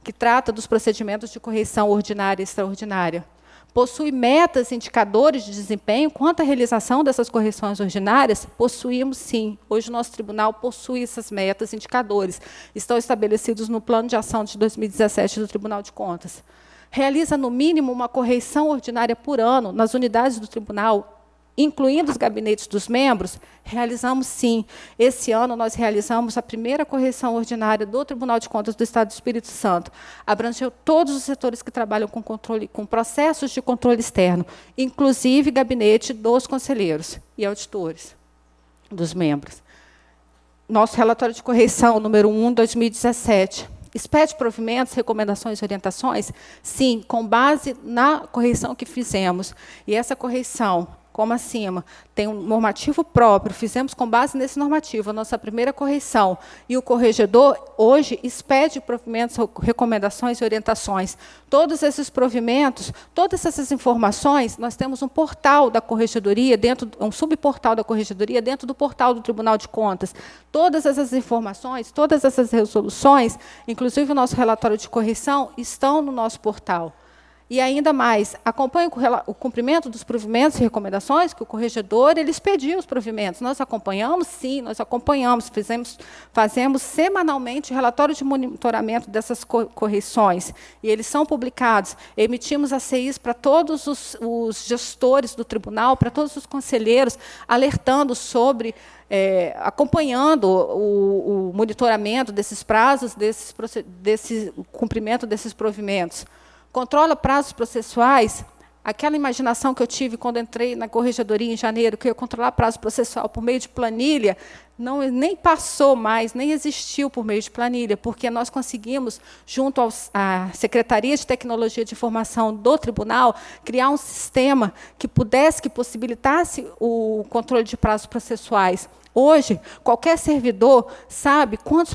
que trata dos procedimentos de correição ordinária e extraordinária. Possui metas e indicadores de desempenho quanto à realização dessas correções ordinárias? Possuímos, sim. Hoje, o nosso tribunal possui essas metas e indicadores. Estão estabelecidos no Plano de Ação de 2017 do Tribunal de Contas. Realiza, no mínimo, uma correição ordinária por ano nas unidades do tribunal, incluindo os gabinetes dos membros? Realizamos, sim. Esse ano, nós realizamos a primeira correição ordinária do Tribunal de Contas do Estado do Espírito Santo. Abrangeu todos os setores que trabalham com controle, com processos de controle externo, inclusive gabinete dos conselheiros e auditores dos membros. Nosso relatório de correição, número 1, 2017. Expede provimentos, recomendações e orientações? Sim, com base na correição que fizemos. E essa correição, como acima, tem um normativo próprio, fizemos com base nesse normativo, a nossa primeira correição. E o corregedor, hoje, expede provimentos, recomendações e orientações. Todos esses provimentos, todas essas informações, nós temos um portal da corregedoria, um subportal da corregedoria, dentro do portal do Tribunal de Contas. Todas essas informações, todas essas resoluções, inclusive o nosso relatório de correição, estão no nosso portal. E ainda mais, acompanha o cumprimento dos provimentos e recomendações que o corregedor ele expediu os provimentos. Nós acompanhamos? Sim, nós acompanhamos. Fazemos semanalmente relatório de monitoramento dessas correições. E eles são publicados. Emitimos ACIs para todos os gestores do tribunal, para todos os conselheiros, alertando sobre, acompanhando o monitoramento desses prazos, desse cumprimento desses provimentos. Controla prazos processuais. Aquela imaginação que eu tive quando entrei na corregedoria em janeiro, que eu ia controlar prazo processual por meio de planilha, nem passou mais, nem existiu por meio de planilha, porque nós conseguimos, junto à Secretaria de Tecnologia de Informação do Tribunal, criar um sistema que possibilitasse o controle de prazos processuais. Hoje, qualquer servidor sabe quantos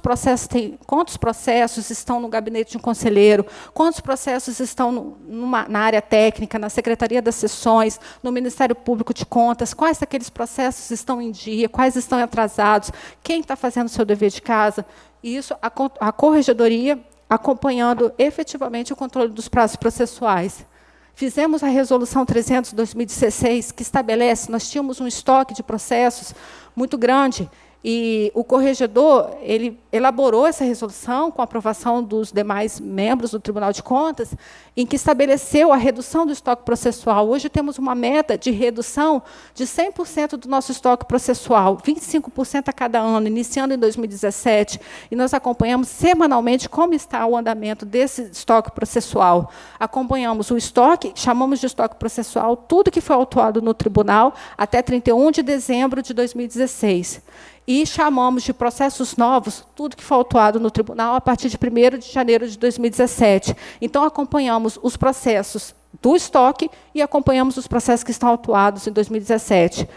processos estão no gabinete de um conselheiro, quantos processos estão na área técnica, na Secretaria das Sessões, no Ministério Público de Contas, quais daqueles processos estão em dia, quais estão atrasados, quem está fazendo o seu dever de casa. E isso, a corregedoria acompanhando efetivamente o controle dos prazos processuais. Fizemos a Resolução 300 de 2016, que estabelece, nós tínhamos um estoque de processos muito grande, e o corregedor ele elaborou essa resolução com a aprovação dos demais membros do Tribunal de Contas, em que estabeleceu a redução do estoque processual. Hoje temos uma meta de redução de 100% do nosso estoque processual, 25% a cada ano, iniciando em 2017, e nós acompanhamos semanalmente como está o andamento desse estoque processual. Acompanhamos o estoque, chamamos de estoque processual, tudo que foi autuado no tribunal até 31 de dezembro de 2016. E chamamos de processos novos tudo que foi autuado no tribunal a partir de 1º de janeiro de 2017. Então, acompanhamos os processos do estoque e acompanhamos os processos que estão autuados em 2017.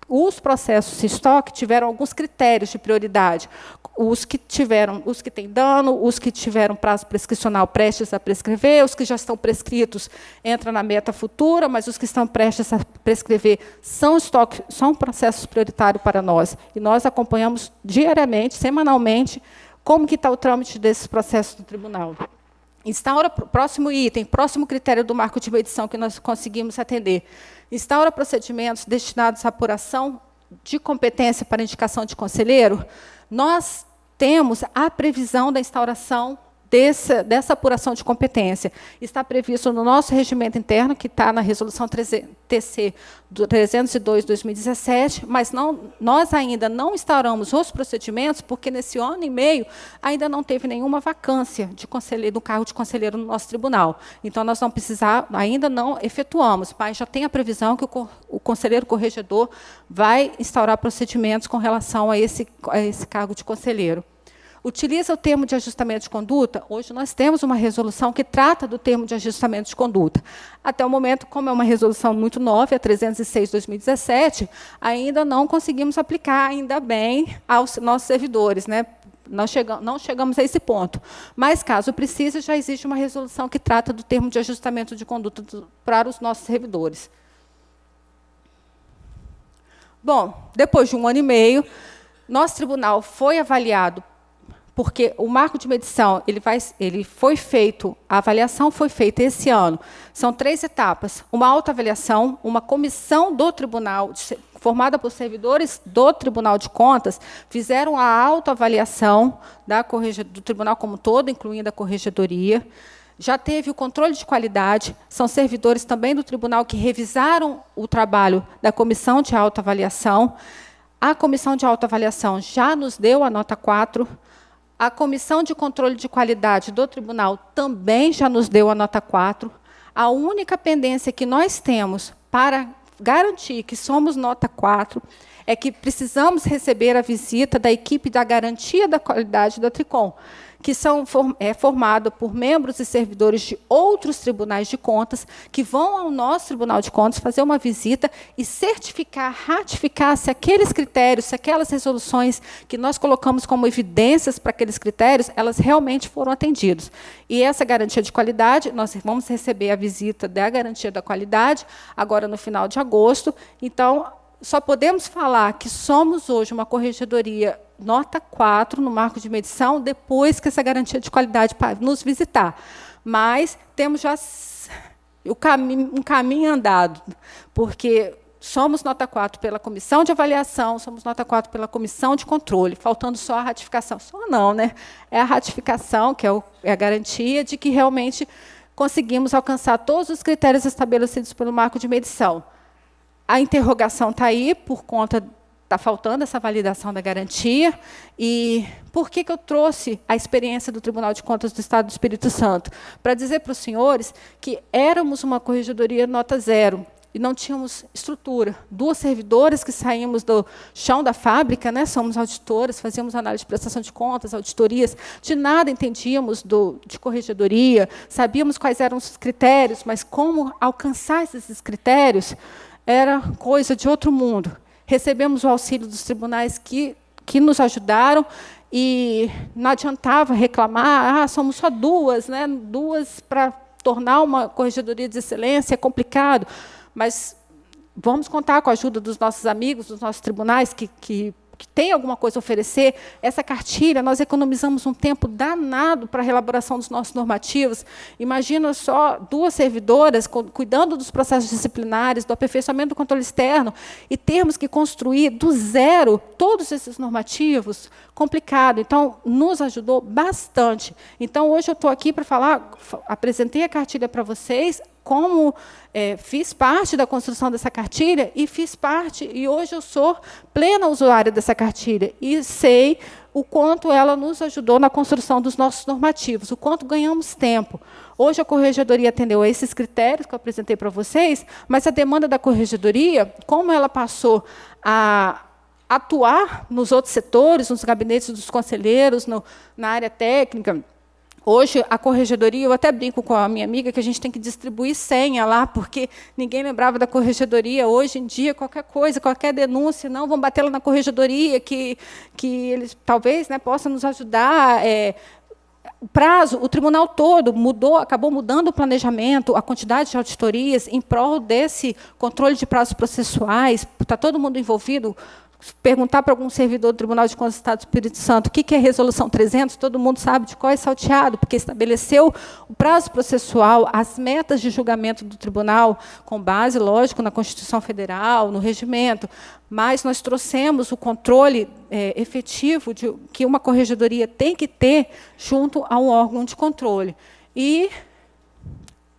Os processos em estoque tiveram alguns critérios de prioridade. Os que têm dano, os que tiveram prazo prescricional prestes a prescrever, os que já estão prescritos entram na meta futura, mas os que estão prestes a prescrever são processos prioritários para nós. E nós acompanhamos diariamente, semanalmente, Como que está o trâmite desses processos do tribunal? Instaura, próximo item, próximo critério do marco de medição que nós conseguimos atender. Instaura procedimentos destinados à apuração de competência para indicação de conselheiro. Nós temos a previsão da instauração dessa apuração de competência. Está previsto no nosso regimento interno, que está na resolução TC 302/2017, mas nós ainda não instauramos os procedimentos, porque nesse ano e meio ainda não teve nenhuma vacância de conselheiro, do cargo de conselheiro no nosso tribunal. Então, nós não precisamos, ainda não efetuamos, mas já tem a previsão que o conselheiro corregedor vai instaurar procedimentos com relação a esse cargo de conselheiro. Utiliza o termo de ajustamento de conduta. Hoje nós temos uma resolução que trata do termo de ajustamento de conduta. Até o momento, como é uma resolução muito nova, a 306/2017, ainda não conseguimos aplicar, ainda bem, aos nossos servidores, né? Não chegamos a esse ponto. Mas, caso precise, já existe uma resolução que trata do termo de ajustamento de conduta para os nossos servidores. Bom, depois de 1 ano e meio, nosso tribunal foi avaliado, porque o marco de medição ele foi feito, a avaliação foi feita esse ano. São 3 etapas: uma autoavaliação, uma comissão do tribunal, formada por servidores do Tribunal de Contas, fizeram a autoavaliação do tribunal como um todo, incluindo a corregedoria. Já teve o controle de qualidade, são servidores também do tribunal que revisaram o trabalho da comissão de autoavaliação. A comissão de autoavaliação já nos deu a nota 4. A Comissão de Controle de Qualidade do Tribunal também já nos deu a nota 4. A única pendência que nós temos para garantir que somos nota 4 é que precisamos receber a visita da equipe da garantia da qualidade da Tricom, que é formada por membros e servidores de outros tribunais de contas, que vão ao nosso Tribunal de Contas fazer uma visita e certificar, ratificar se aqueles critérios, se aquelas resoluções que nós colocamos como evidências para aqueles critérios, elas realmente foram atendidas. E essa garantia de qualidade, nós vamos receber a visita da garantia da qualidade, agora no final de agosto. Então, só podemos falar que somos hoje uma corregedoria nota 4 no marco de medição, depois que essa garantia de qualidade nos visitar. Mas temos já um caminho andado, porque somos nota 4 pela comissão de avaliação, somos nota 4 pela comissão de controle, faltando só a ratificação. Só não, né? É a ratificação, que é a garantia de que realmente conseguimos alcançar todos os critérios estabelecidos pelo marco de medição. A interrogação está aí, por conta, está faltando essa validação da garantia. E por que eu trouxe a experiência do Tribunal de Contas do Estado do Espírito Santo? Para dizer para os senhores que éramos uma corregedoria nota 0 e não tínhamos estrutura. 2 servidoras que saímos do chão da fábrica, né, somos auditoras, fazíamos análise de prestação de contas, auditorias, de nada entendíamos de corregedoria, sabíamos quais eram os critérios, mas como alcançar esses critérios era coisa de outro mundo. Recebemos o auxílio dos tribunais que nos ajudaram e não adiantava reclamar, somos só 2, né? 2 para tornar uma corregedoria de excelência é complicado, mas vamos contar com a ajuda dos nossos amigos, dos nossos tribunais que tem alguma coisa a oferecer. Essa cartilha, nós economizamos um tempo danado para a elaboração dos nossos normativos. Imagina só 2 servidoras cuidando dos processos disciplinares, do aperfeiçoamento do controle externo, e termos que construir do zero todos esses normativos, complicado. Então, nos ajudou bastante. Então, hoje eu estou aqui para falar, apresentei a cartilha para vocês, como fiz parte da construção dessa cartilha e hoje eu sou plena usuária dessa cartilha e sei o quanto ela nos ajudou na construção dos nossos normativos, o quanto ganhamos tempo. Hoje a corregedoria atendeu a esses critérios que eu apresentei para vocês, mas a demanda da corregedoria, como ela passou a atuar nos outros setores, nos gabinetes dos conselheiros, na área técnica. Hoje, a corregedoria, eu até brinco com a minha amiga que a gente tem que distribuir senha lá, porque ninguém lembrava da corregedoria. Hoje em dia, qualquer coisa, qualquer denúncia, não, vão bater lá na corregedoria, que eles talvez, né, possam nos ajudar. O prazo, o tribunal todo acabou mudando o planejamento, a quantidade de auditorias em prol desse controle de prazos processuais. Está todo mundo envolvido. Perguntar para algum servidor do Tribunal de Contas do Estado do Espírito Santo o que é Resolução 300, todo mundo sabe de qual é salteado, porque estabeleceu o prazo processual, as metas de julgamento do tribunal, com base, lógico, na Constituição Federal, no regimento, mas nós trouxemos o controle efetivo que uma corregedoria tem que ter junto a um órgão de controle. E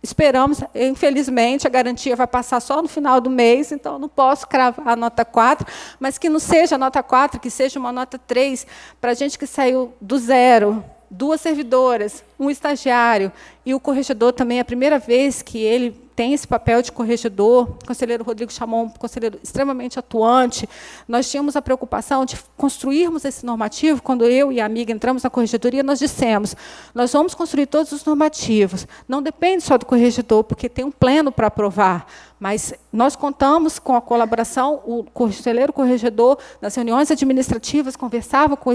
esperamos, infelizmente, a garantia vai passar só no final do mês, então não posso cravar a nota 4, mas que não seja a nota 4, que seja uma nota 3, para a gente que saiu do zero, 2 servidoras, um estagiário, e o corregedor também, é a primeira vez que ele tem esse papel de corregedor. O conselheiro Rodrigo chamou um conselheiro extremamente atuante. Nós tínhamos a preocupação de construirmos esse normativo. Quando eu e a amiga entramos na corregedoria, nós dissemos, nós vamos construir todos os normativos. Não depende só do corregedor, porque tem um pleno para aprovar, mas nós contamos com a colaboração, o conselheiro corregedor, nas reuniões administrativas, conversava com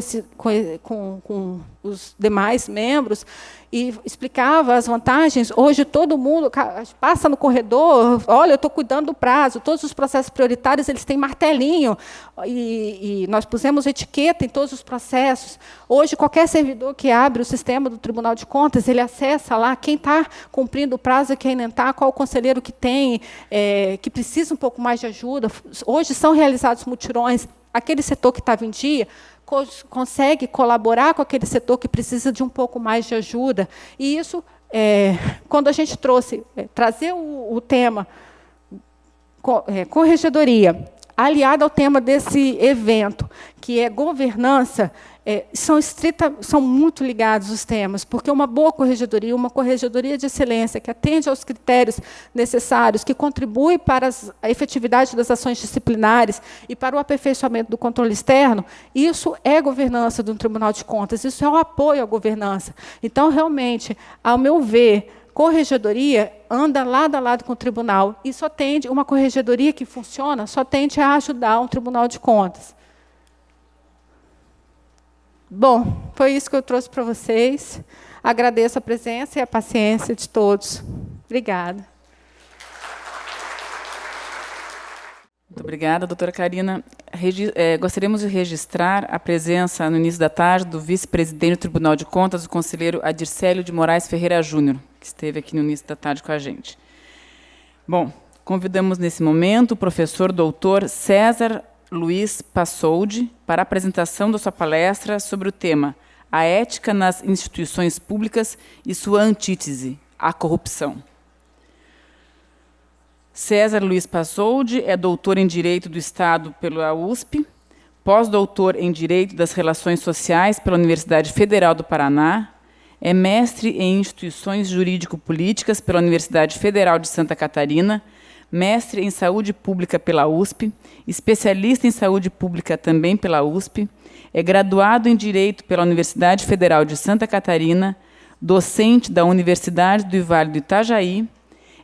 os demais membros e explicava as vantagens. Hoje, todo mundo passa no corredor, olha, eu estou cuidando do prazo, todos os processos prioritários eles têm martelinho, e nós pusemos etiqueta em todos os processos. Hoje, qualquer servidor que abre o sistema do Tribunal de Contas, ele acessa lá quem está cumprindo o prazo e quem não está, qual o conselheiro que tem, que precisa um pouco mais de ajuda. Hoje, são realizados mutirões. Aquele setor que estava em dia consegue colaborar com aquele setor que precisa de um pouco mais de ajuda. E isso, quando a gente trazer o tema corregedoria, aliado ao tema desse evento, que é governança, são muito ligados os temas, porque uma boa corregedoria, uma corregedoria de excelência, que atende aos critérios necessários, que contribui para a efetividade das ações disciplinares e para o aperfeiçoamento do controle externo, isso é governança do Tribunal de Contas, isso é um apoio à governança. Então, realmente, ao meu ver, corregedoria anda lado a lado com o tribunal, e só tende, uma corregedoria que funciona, só tende a ajudar um Tribunal de Contas. Bom, foi isso que eu trouxe para vocês. Agradeço a presença e a paciência de todos. Obrigada. Muito obrigada, doutora Carina. Gostaríamos de registrar a presença, no início da tarde, do vice-presidente do Tribunal de Contas, o conselheiro Adircélio de Moraes Ferreira Júnior, que esteve aqui no início da tarde com a gente. Bom, convidamos nesse momento o professor doutor César Luiz Passoldi para a apresentação da sua palestra sobre o tema A Ética nas Instituições Públicas e sua antítese, a corrupção. César Luiz Passoldi é doutor em Direito do Estado pela USP, pós-doutor em Direito das Relações Sociais pela Universidade Federal do Paraná, é mestre em Instituições Jurídico-Políticas pela Universidade Federal de Santa Catarina, mestre em Saúde Pública pela USP, especialista em Saúde Pública também pela USP, é graduado em Direito pela Universidade Federal de Santa Catarina, docente da Universidade do Vale do Itajaí,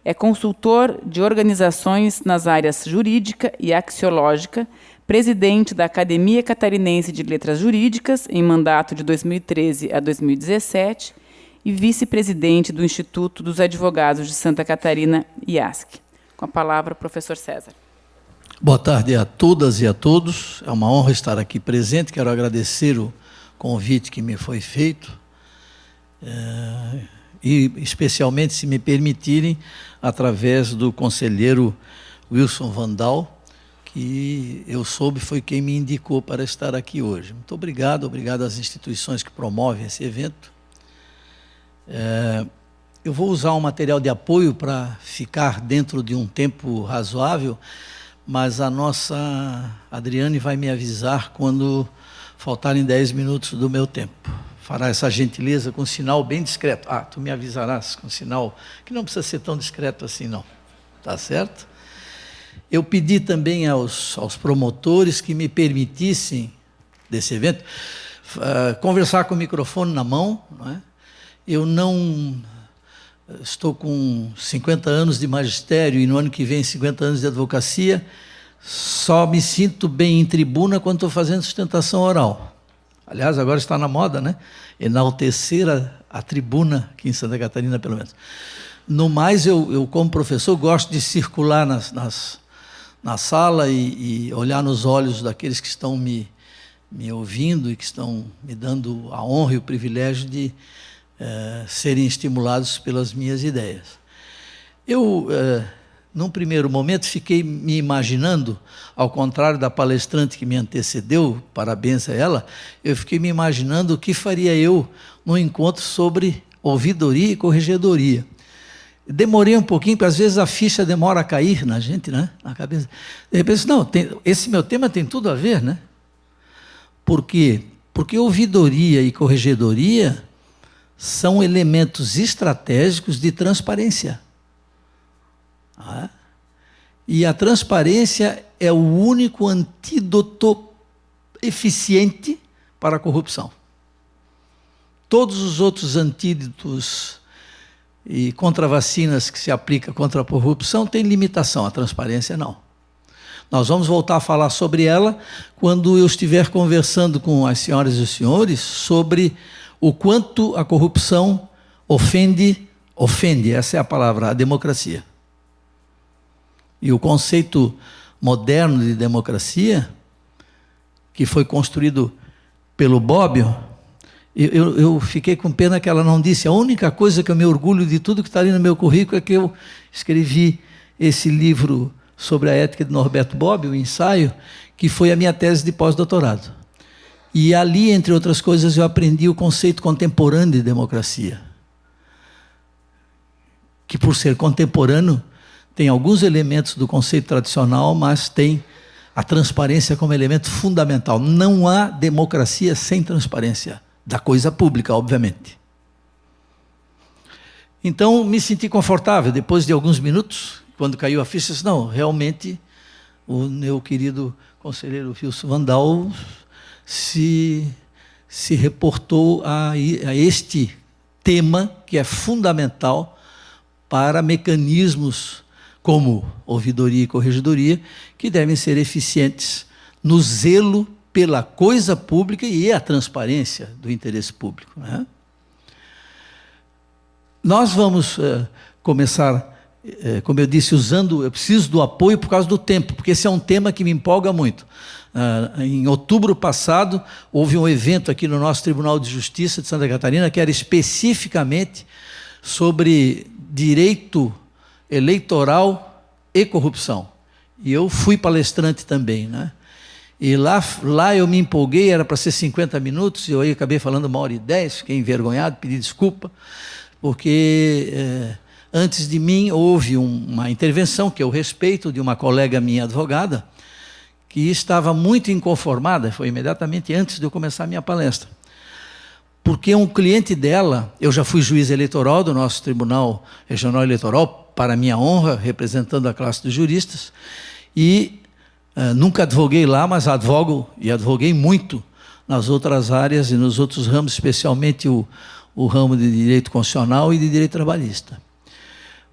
é consultor de organizações nas áreas jurídica e axiológica, presidente da Academia Catarinense de Letras Jurídicas, em mandato de 2013 a 2017, e vice-presidente do Instituto dos Advogados de Santa Catarina, IASC. Com a palavra, o professor César. Boa tarde a todas e a todos. É uma honra estar aqui presente. Quero agradecer o convite que me foi feito. E, especialmente, se me permitirem, através do conselheiro Wilson Vandal, que eu soube foi quem me indicou para estar aqui hoje. Muito obrigado, obrigado às instituições que promovem esse evento. Eu vou usar um material de apoio para ficar dentro de um tempo razoável, mas a nossa Adriane vai me avisar quando faltarem 10 minutos do meu tempo. Fará essa gentileza com um sinal bem discreto. Tu me avisarás com um sinal que não precisa ser tão discreto assim, não. Tá certo? Eu pedi também aos promotores que me permitissem, desse evento, conversar com o microfone na mão. Não é? Eu não... Estou com 50 anos de magistério e no ano que vem 50 anos de advocacia, só me sinto bem em tribuna quando estou fazendo sustentação oral. Aliás, agora está na moda, né? Enaltecer a tribuna, aqui em Santa Catarina, pelo menos. No mais, eu como professor, gosto de circular na sala e olhar nos olhos daqueles que estão me ouvindo e que estão me dando a honra e o privilégio de serem estimulados pelas minhas ideias. Eu, num primeiro momento, fiquei me imaginando, ao contrário da palestrante que me antecedeu, parabéns a ela, eu fiquei me imaginando o que faria eu num encontro sobre ouvidoria e corregedoria. Demorei um pouquinho, porque às vezes a ficha demora a cair na gente, né? Na cabeça. De repente, não, esse meu tema tem tudo a ver, né? Por quê? Porque ouvidoria e corregedoria são elementos estratégicos de transparência. E a transparência é o único antídoto eficiente para a corrupção. Todos os outros antídotos e contravacinas que se aplicam contra a corrupção têm limitação, a transparência não. Nós vamos voltar a falar sobre ela quando eu estiver conversando com as senhoras e os senhores sobre o quanto a corrupção ofende, essa é a palavra, a democracia. E o conceito moderno de democracia, que foi construído pelo Bobbio, eu fiquei com pena que ela não disse. A única coisa que eu me orgulho de tudo que está ali no meu currículo é que eu escrevi esse livro sobre a ética de Norberto Bobbio, o ensaio, que foi a minha tese de pós-doutorado. E ali, entre outras coisas, eu aprendi o conceito contemporâneo de democracia, que, por ser contemporâneo, tem alguns elementos do conceito tradicional, mas tem a transparência como elemento fundamental. Não há democracia sem transparência da coisa pública, obviamente. Então, me senti confortável. Depois de alguns minutos, quando caiu a ficha, disse, não, realmente, o meu querido conselheiro Wilson Vandal se reportou a este tema, que é fundamental para mecanismos como ouvidoria e corregedoria, que devem ser eficientes no zelo pela coisa pública e a transparência do interesse público, né? Nós vamos começar, como eu disse, eu preciso do apoio por causa do tempo, porque esse é um tema que me empolga muito. Em outubro passado, houve um evento aqui no nosso Tribunal de Justiça de Santa Catarina, que era especificamente sobre direito eleitoral e corrupção. E eu fui palestrante também, né? E lá eu me empolguei, era para ser 50 minutos, e eu acabei falando 1h10, fiquei envergonhado, pedi desculpa, porque antes de mim houve uma intervenção, que eu respeito, de uma colega minha advogada, que estava muito inconformada, foi imediatamente antes de eu começar a minha palestra, porque um cliente dela, eu já fui juiz eleitoral do nosso Tribunal Regional Eleitoral, para minha honra, representando a classe dos juristas, e nunca advoguei lá, mas advogo e advoguei muito nas outras áreas e nos outros ramos, especialmente o ramo de direito constitucional e de direito trabalhista.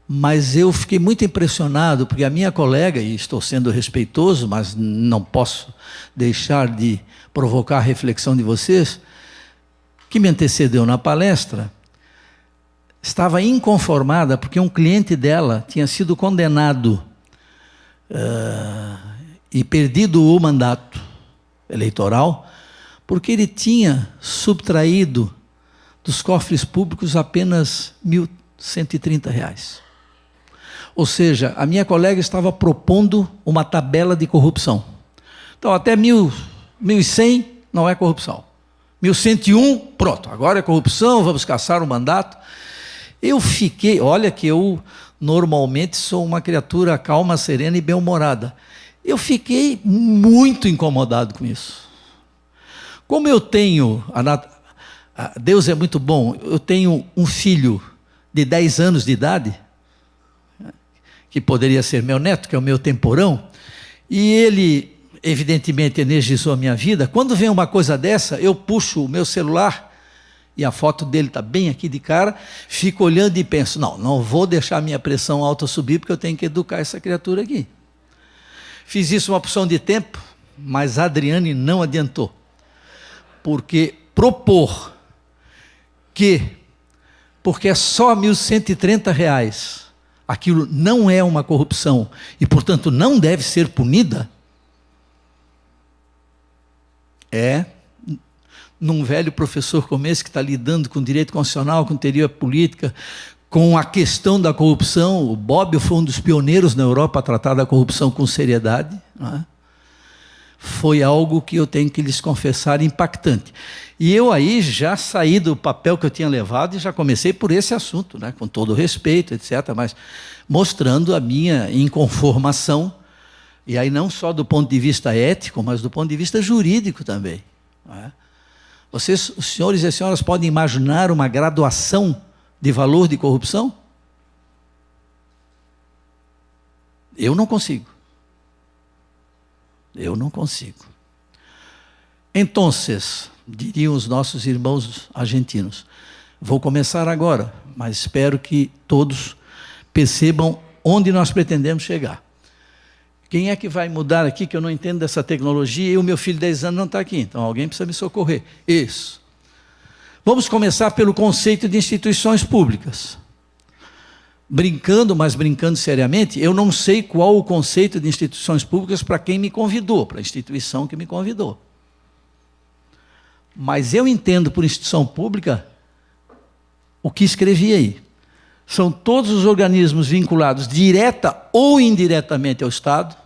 Mas eu fiquei muito impressionado, porque a minha colega, e estou sendo respeitoso, mas não posso deixar de provocar a reflexão de vocês, que me antecedeu na palestra, estava inconformada porque um cliente dela tinha sido condenado e perdido o mandato eleitoral, porque ele tinha subtraído dos cofres públicos apenas R$ 1.130. Ou seja, a minha colega estava propondo uma tabela de corrupção. Então, até 1.100 não é corrupção. 1.101, pronto, agora é corrupção, vamos caçar o mandato. Eu fiquei, olha que eu normalmente sou uma criatura calma, serena e bem-humorada. Eu fiquei muito incomodado com isso. Como eu tenho, Deus é muito bom, eu tenho um filho de 10 anos de idade, que poderia ser meu neto, que é o meu temporão, e ele, evidentemente, energizou a minha vida. Quando vem uma coisa dessa, eu puxo o meu celular, e a foto dele está bem aqui de cara, fico olhando e penso, não vou deixar a minha pressão alta subir, porque eu tenho que educar essa criatura aqui. Fiz isso uma porção de tempo, mas a Adriane não adiantou. Porque propor que porque é só R$ 1.130. Aquilo não é uma corrupção e, portanto, não deve ser punida, num velho professor como esse que está lidando com direito constitucional, com teoria política, com a questão da corrupção. O Bobbio foi um dos pioneiros na Europa a tratar da corrupção com seriedade, não é? Foi algo que eu tenho que lhes confessar impactante. E eu aí já saí do papel que eu tinha levado e já comecei por esse assunto, né, com todo o respeito, etc., mas mostrando a minha inconformação, e aí não só do ponto de vista ético, mas do ponto de vista jurídico também. Não é? Vocês, os senhores e as senhoras, podem imaginar uma graduação de valor de corrupção? Eu não consigo. Eu não consigo. Então, diriam os nossos irmãos argentinos, vou começar agora, mas espero que todos percebam onde nós pretendemos chegar. Quem é que vai mudar aqui, que eu não entendo dessa tecnologia, e o meu filho de 10 anos não está aqui, então alguém precisa me socorrer. Isso. Vamos começar pelo conceito de instituições públicas. Brincando, mas brincando seriamente, eu não sei qual o conceito de instituições públicas para quem me convidou, para a instituição que me convidou. Mas eu entendo por instituição pública o que escrevi aí. São todos os organismos vinculados direta ou indiretamente ao Estado,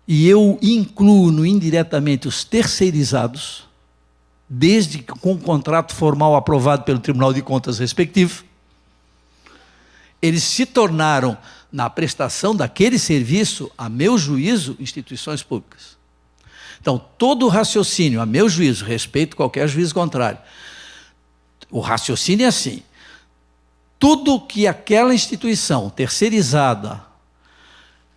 e eu incluo no indiretamente os terceirizados, desde que com o contrato formal aprovado pelo Tribunal de Contas respectivo, eles se tornaram, na prestação daquele serviço, a meu juízo, instituições públicas. Então, todo o raciocínio, a meu juízo, respeito qualquer juízo contrário, o raciocínio é assim: tudo que aquela instituição terceirizada,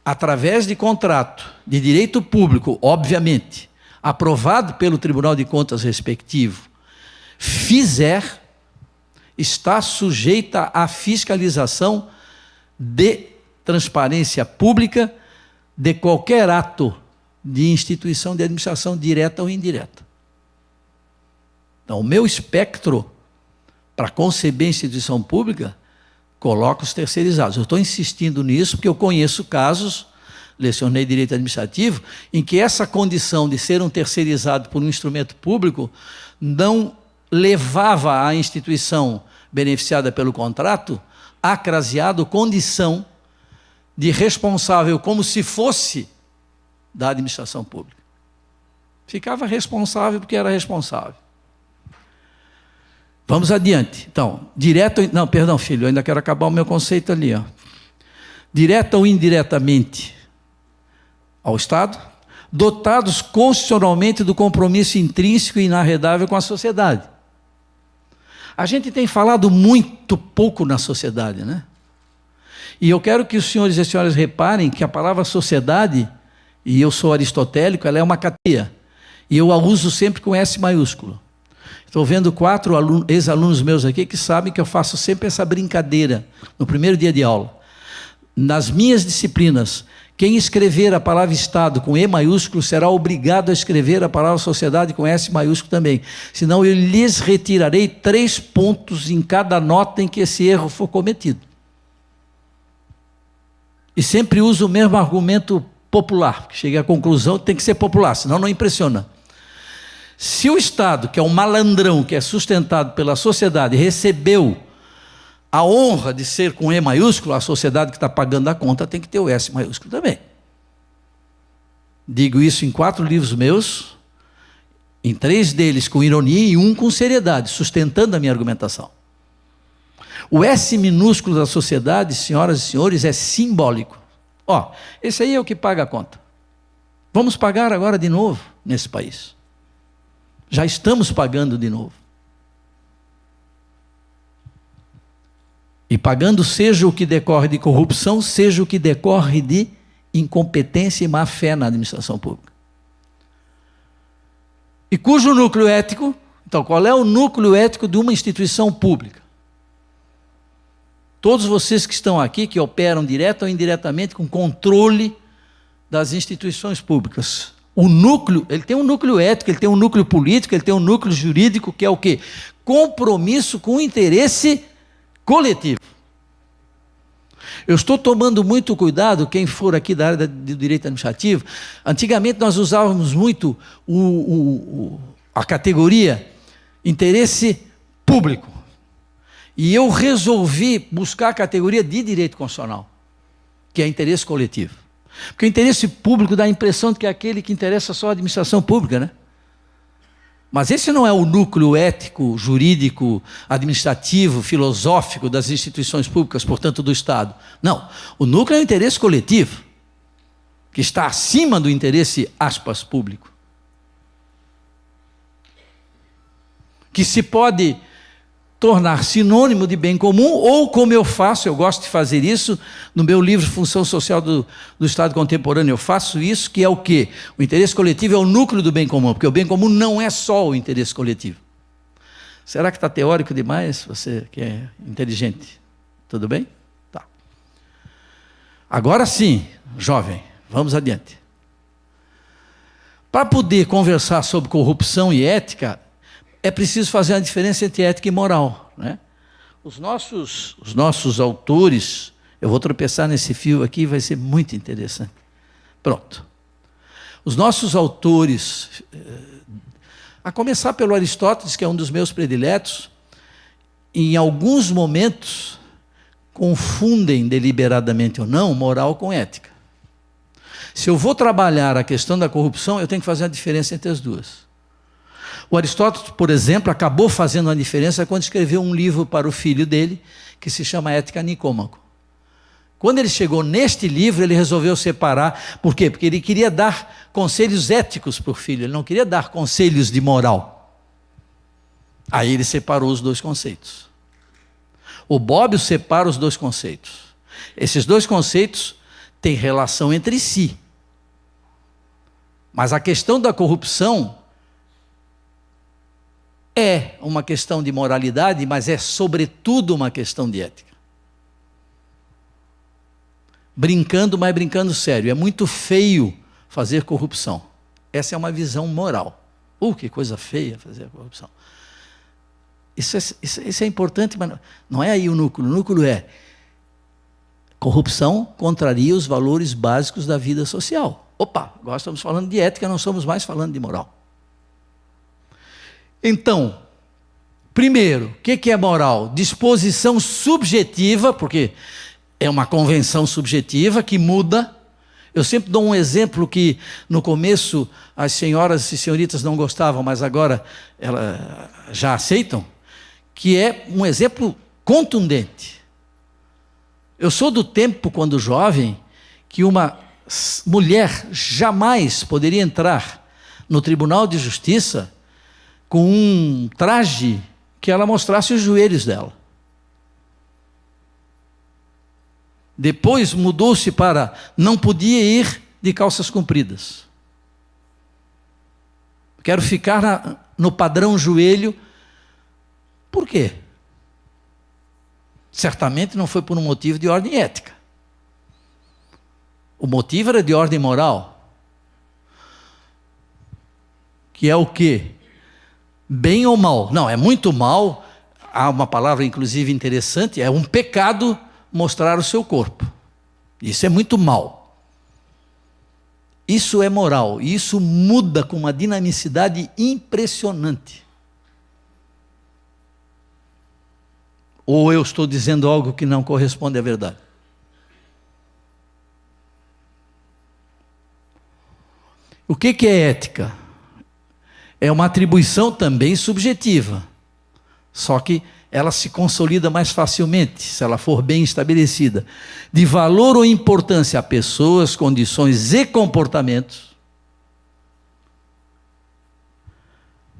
através de contrato de direito público, obviamente, aprovado pelo Tribunal de Contas respectivo, fizer, está sujeita à fiscalização de transparência pública de qualquer ato de instituição de administração direta ou indireta. Então, o meu espectro para conceber instituição pública coloca os terceirizados. Eu estou insistindo nisso porque eu conheço casos, lecionei direito administrativo, em que essa condição de ser um terceirizado por um instrumento público não levava a instituição beneficiada pelo contrato a craseado condição de responsável, como se fosse da administração pública. Ficava responsável porque era responsável. Vamos adiante. Então, direto... Não, perdão, filho, eu ainda quero acabar o meu conceito ali. Ó. Direto ou indiretamente ao Estado, dotados constitucionalmente do compromisso intrínseco e inarredável com a sociedade. A gente tem falado muito pouco na sociedade, né? E eu quero que os senhores e as senhoras reparem que a palavra sociedade, e eu sou aristotélico, ela é uma cadeia. E eu a uso sempre com S maiúsculo. Estou vendo 4 ex-alunos meus aqui que sabem que eu faço sempre essa brincadeira no primeiro dia de aula. Nas minhas disciplinas, quem escrever a palavra Estado com E maiúsculo será obrigado a escrever a palavra sociedade com S maiúsculo também. Senão eu lhes retirarei 3 pontos em cada nota em que esse erro for cometido. E sempre uso o mesmo argumento popular, porque cheguei à conclusão que tem que ser popular, senão não impressiona. Se o Estado, que é um malandrão, que é sustentado pela sociedade, recebeu a honra de ser com E maiúsculo, a sociedade que está pagando a conta tem que ter o S maiúsculo também. Digo isso em 4 livros meus, em 3 deles com ironia e 1 com seriedade, sustentando a minha argumentação. O S minúsculo da sociedade, senhoras e senhores, é simbólico. Ó, esse aí é o que paga a conta. Vamos pagar agora de novo nesse país. Já estamos pagando de novo. E pagando seja o que decorre de corrupção, seja o que decorre de incompetência e má-fé na administração pública. E cujo núcleo ético, então qual é o núcleo ético de uma instituição pública? Todos vocês que estão aqui, que operam direto ou indiretamente com controle das instituições públicas. O núcleo, ele tem um núcleo ético, ele tem um núcleo político, ele tem um núcleo jurídico, que é o quê? compromisso com o interesse coletivo. Eu estou tomando muito cuidado, quem for aqui da área do direito administrativo, antigamente nós usávamos muito a categoria interesse público. E eu resolvi buscar a categoria de direito constitucional, que é interesse coletivo. Porque o interesse público dá a impressão de que é aquele que interessa só a administração pública, né? Mas esse não é o núcleo ético, jurídico, administrativo, filosófico das instituições públicas, portanto do Estado. Não, o núcleo é o interesse coletivo, que está acima do interesse, aspas, público. Que se pode tornar sinônimo de bem comum, ou como eu faço, eu gosto de fazer isso, no meu livro Função Social do Estado Contemporâneo, eu faço isso, que é o quê? O interesse coletivo é o núcleo do bem comum, porque o bem comum não é só o interesse coletivo. Será que está teórico demais, você que é inteligente? Tudo bem? Tá. Agora sim, jovem, vamos adiante. Para poder conversar sobre corrupção e ética, é preciso fazer uma diferença entre ética e moral, né? Os nossos autores, eu vou tropeçar nesse fio aqui, vai ser muito interessante. Pronto. Os nossos autores, a começar pelo Aristóteles, que é um dos meus prediletos, em alguns momentos confundem deliberadamente ou não moral com ética. Se eu vou trabalhar a questão da corrupção, eu tenho que fazer a diferença entre as duas. O Aristóteles, por exemplo, acabou fazendo uma diferença quando escreveu um livro para o filho dele, que se chama Ética Nicômaco. Quando ele chegou neste livro, ele resolveu separar. Por quê? Porque ele queria dar conselhos éticos para o filho, ele não queria dar conselhos de moral. Aí ele separou os dois conceitos. O Bobbio separa os dois conceitos. Esses dois conceitos têm relação entre si. Mas a questão da corrupção é uma questão de moralidade, mas é sobretudo uma questão de ética. Brincando, mas brincando sério. É muito feio fazer corrupção. Essa é uma visão moral. Que coisa feia fazer corrupção. Isso é importante, mas não é aí o núcleo. O núcleo é corrupção contraria os valores básicos da vida social. Agora estamos falando de ética, não estamos mais falando de moral. Então, primeiro, o que é moral? Disposição subjetiva, porque é uma convenção subjetiva que muda. Eu sempre dou um exemplo que no começo as senhoras e senhoritas não gostavam, mas agora elas já aceitam, que é um exemplo contundente. Eu sou do tempo, quando jovem, que uma mulher jamais poderia entrar no Tribunal de Justiça com um traje que ela mostrasse os joelhos dela. Depois mudou-se para não podia ir de calças compridas. Quero ficar no padrão joelho. Por quê? Certamente não foi por um motivo de ordem ética. O motivo era de ordem moral. Que é o quê? Bem ou mal? Não, é muito mal. Há uma palavra, inclusive, interessante. É um pecado mostrar o seu corpo. Isso é muito mal. Isso é moral. E isso muda com uma dinamicidade impressionante. Ou eu estou dizendo algo que não corresponde à verdade? O que é ética? É uma atribuição também subjetiva, só que ela se consolida mais facilmente, se ela for bem estabelecida, de valor ou importância a pessoas, condições e comportamentos.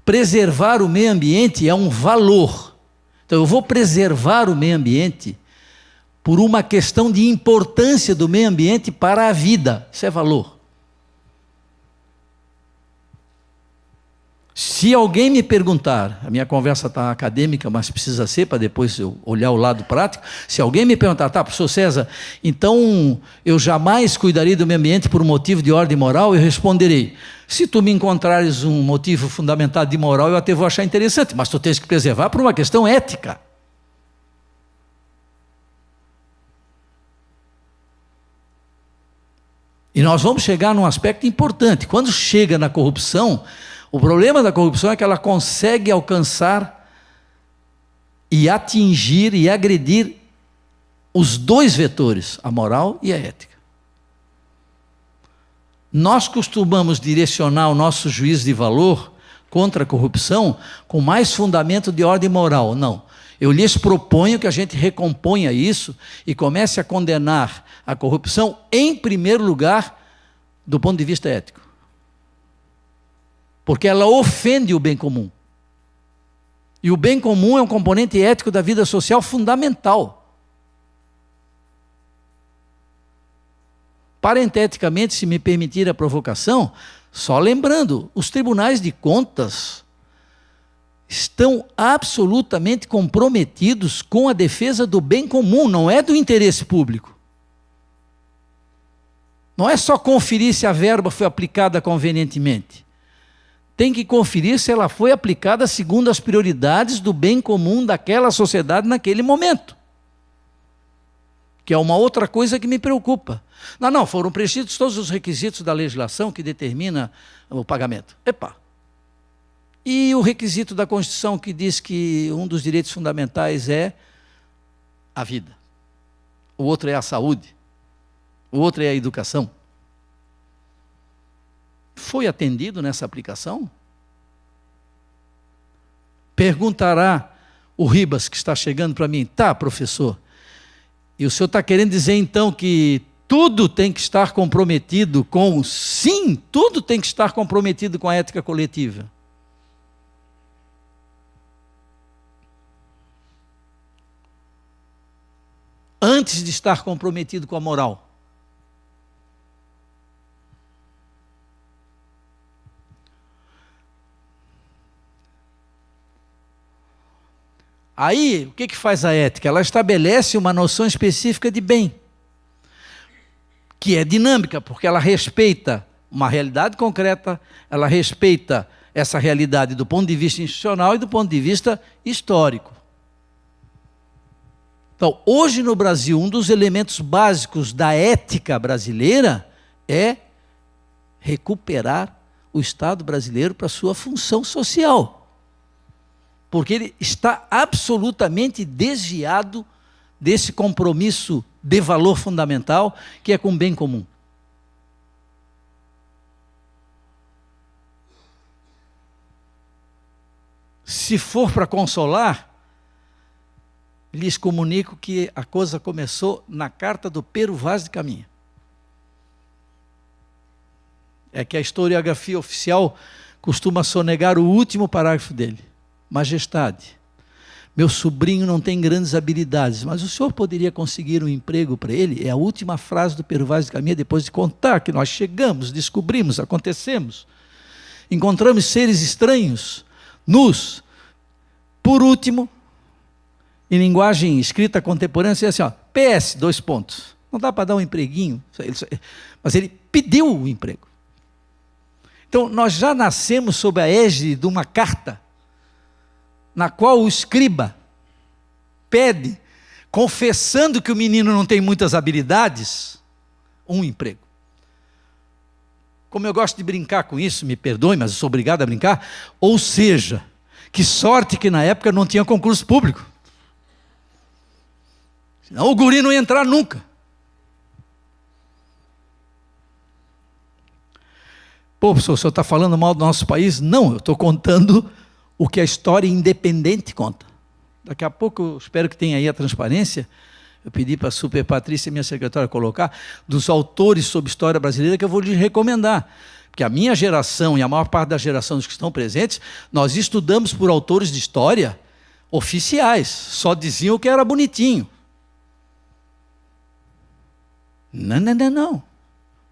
Preservar o meio ambiente é um valor. Então eu vou preservar o meio ambiente por uma questão de importância do meio ambiente para a vida. Isso é valor. Se alguém me perguntar, a minha conversa está acadêmica, mas precisa ser para depois eu olhar o lado prático. Se alguém me perguntar, professor César, então eu jamais cuidaria do meio ambiente por um motivo de ordem moral, eu responderei, Se tu me encontrares um motivo fundamentado de moral, eu até vou achar interessante, mas tu tens que preservar por uma questão ética. E nós vamos chegar num aspecto importante. Quando chega na corrupção, o problema da corrupção é que ela consegue alcançar e atingir e agredir os dois vetores, a moral e a ética. Nós costumamos direcionar o nosso juízo de valor contra a corrupção com mais fundamento de ordem moral. Não. Eu lhes proponho que a gente recomponha isso e comece a condenar a corrupção, em primeiro lugar, do ponto de vista ético. Porque ela ofende o bem comum. E o bem comum é um componente ético da vida social fundamental. Parenteticamente, se me permitir a provocação, só lembrando, os tribunais de contas estão absolutamente comprometidos com a defesa do bem comum, não é do interesse público. Não é só conferir se a verba foi aplicada convenientemente. Tem que conferir se ela foi aplicada segundo as prioridades do bem comum daquela sociedade naquele momento. Que é uma outra coisa que me preocupa. Não, foram preenchidos todos os requisitos da legislação que determina o pagamento. Epa! E o requisito da Constituição que diz que um dos direitos fundamentais é a vida. O outro é a saúde. O outro é a educação. Foi atendido nessa aplicação? Perguntará o Ribas, que está chegando para mim, tá, professor, e o senhor está querendo dizer então que tudo tem que estar comprometido com... Sim, tudo tem que estar comprometido com a ética coletiva. Antes de estar comprometido com a moral. Aí, o que faz a ética? Ela estabelece uma noção específica de bem, que é dinâmica, porque ela respeita uma realidade concreta, ela respeita essa realidade do ponto de vista institucional e do ponto de vista histórico. Então, hoje no Brasil, um dos elementos básicos da ética brasileira é recuperar o Estado brasileiro para sua função social. Porque ele está absolutamente desviado desse compromisso de valor fundamental que é com o bem comum. Se for para consolar, lhes comunico que a coisa começou na carta do Pero Vaz de Caminha. É que a historiografia oficial costuma sonegar o último parágrafo dele. Majestade, meu sobrinho não tem grandes habilidades, mas o senhor poderia conseguir um emprego para ele? É a última frase do Pero Vaz de Caminha, depois de contar que nós chegamos, descobrimos, acontecemos, encontramos seres estranhos, nus. Por último, em linguagem escrita contemporânea, assim, ó, PS, 2 pontos. Não dá para dar um empreguinho, mas ele pediu o emprego. Então, nós já nascemos sob a égide de uma carta na qual o escriba pede, confessando que o menino não tem muitas habilidades, um emprego. Como eu gosto de brincar com isso, me perdoe, mas eu sou obrigado a brincar, ou seja, que sorte que na época não tinha concurso público. Senão o guri não ia entrar nunca. Pô, professor, o senhor está falando mal do nosso país? Não, eu estou contando o que a história independente conta. Daqui a pouco, eu espero que tenha aí a transparência, eu pedi para a Super Patrícia, minha secretária, colocar, dos autores sobre história brasileira que eu vou lhe recomendar. Porque a minha geração e a maior parte da geração dos que estão presentes, nós estudamos por autores de história oficiais, só diziam o que era bonitinho. Não.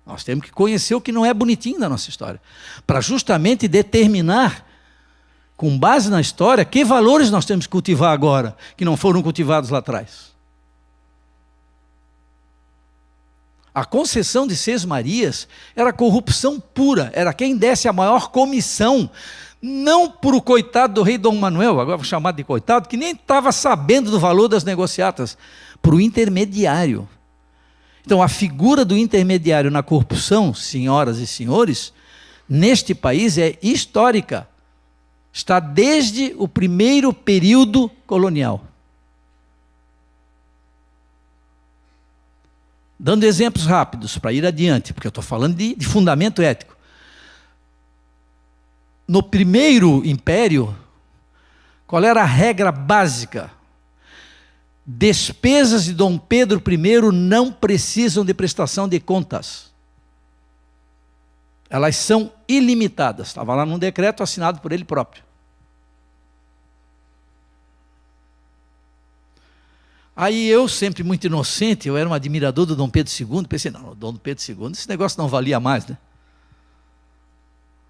Nós temos que conhecer o que não é bonitinho da nossa história, para justamente determinar, com base na história, que valores nós temos que cultivar agora, que não foram cultivados lá atrás. A concessão de Sesmarias era corrupção pura, era quem desse a maior comissão, não para o coitado do rei Dom Manuel, agora vou chamar de coitado, que nem estava sabendo do valor das negociatas, para o intermediário. Então, a figura do intermediário na corrupção, senhoras e senhores, neste país é histórica. Está desde o primeiro período colonial. Dando exemplos rápidos para ir adiante, porque eu estou falando de fundamento ético. No primeiro império, qual era a regra básica? Despesas de Dom Pedro I não precisam de prestação de contas. Elas são ilimitadas. Estava lá num decreto assinado por ele próprio. Aí eu, sempre muito inocente, eu era um admirador do Dom Pedro II, pensei, não, o Dom Pedro II, esse negócio não valia mais, né?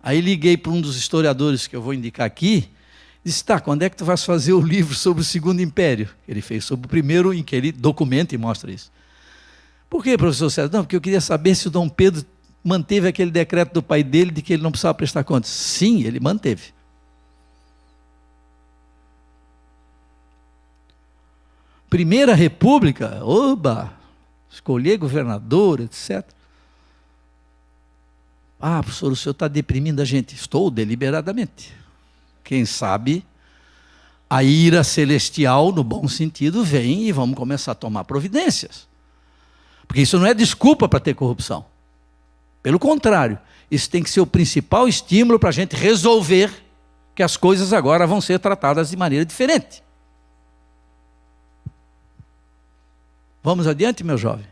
Aí liguei para um dos historiadores que eu vou indicar aqui, disse, tá, quando é que tu vais fazer o livro sobre o Segundo Império? Ele fez sobre o primeiro, em que ele documenta e mostra isso. Por quê, professor César? Não, porque eu queria saber se o Dom Pedro manteve aquele decreto do pai dele de que ele não precisava prestar contas. Sim, ele manteve. Primeira República, oba, escolher governador, etc. Ah, professor, o senhor está deprimindo a gente. Estou deliberadamente. Quem sabe a ira celestial, no bom sentido, vem e vamos começar a tomar providências. Porque isso não é desculpa para ter corrupção. Pelo contrário, isso tem que ser o principal estímulo para a gente resolver que as coisas agora vão ser tratadas de maneira diferente. Vamos adiante, meu jovem.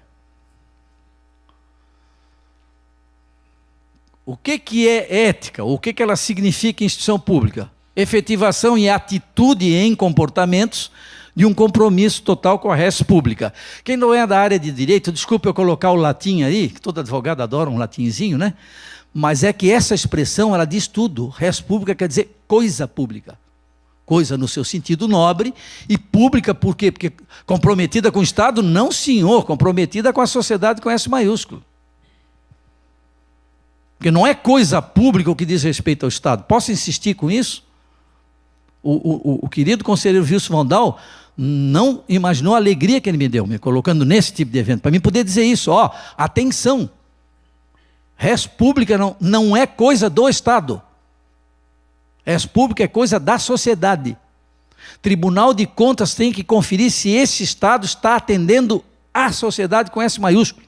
O que é ética? O que ela significa em instituição pública? Efetivação e atitude em comportamentos de um compromisso total com a res pública. Quem não é da área de direito, desculpe eu colocar o latim aí, que todo advogado adora um latinzinho, né? Mas é que essa expressão, ela diz tudo. Res pública quer dizer coisa pública. Coisa no seu sentido nobre, e pública por quê? Porque comprometida com o Estado, não senhor, comprometida com a sociedade com S maiúsculo. Porque não é coisa pública o que diz respeito ao Estado. Posso insistir com isso? O querido conselheiro Wilson Vandal não imaginou a alegria que ele me deu, me colocando nesse tipo de evento, para mim poder dizer isso, ó, atenção, res pública não é coisa do Estado. Res pública é coisa da sociedade. Tribunal de Contas tem que conferir se esse Estado está atendendo a sociedade com S maiúsculo.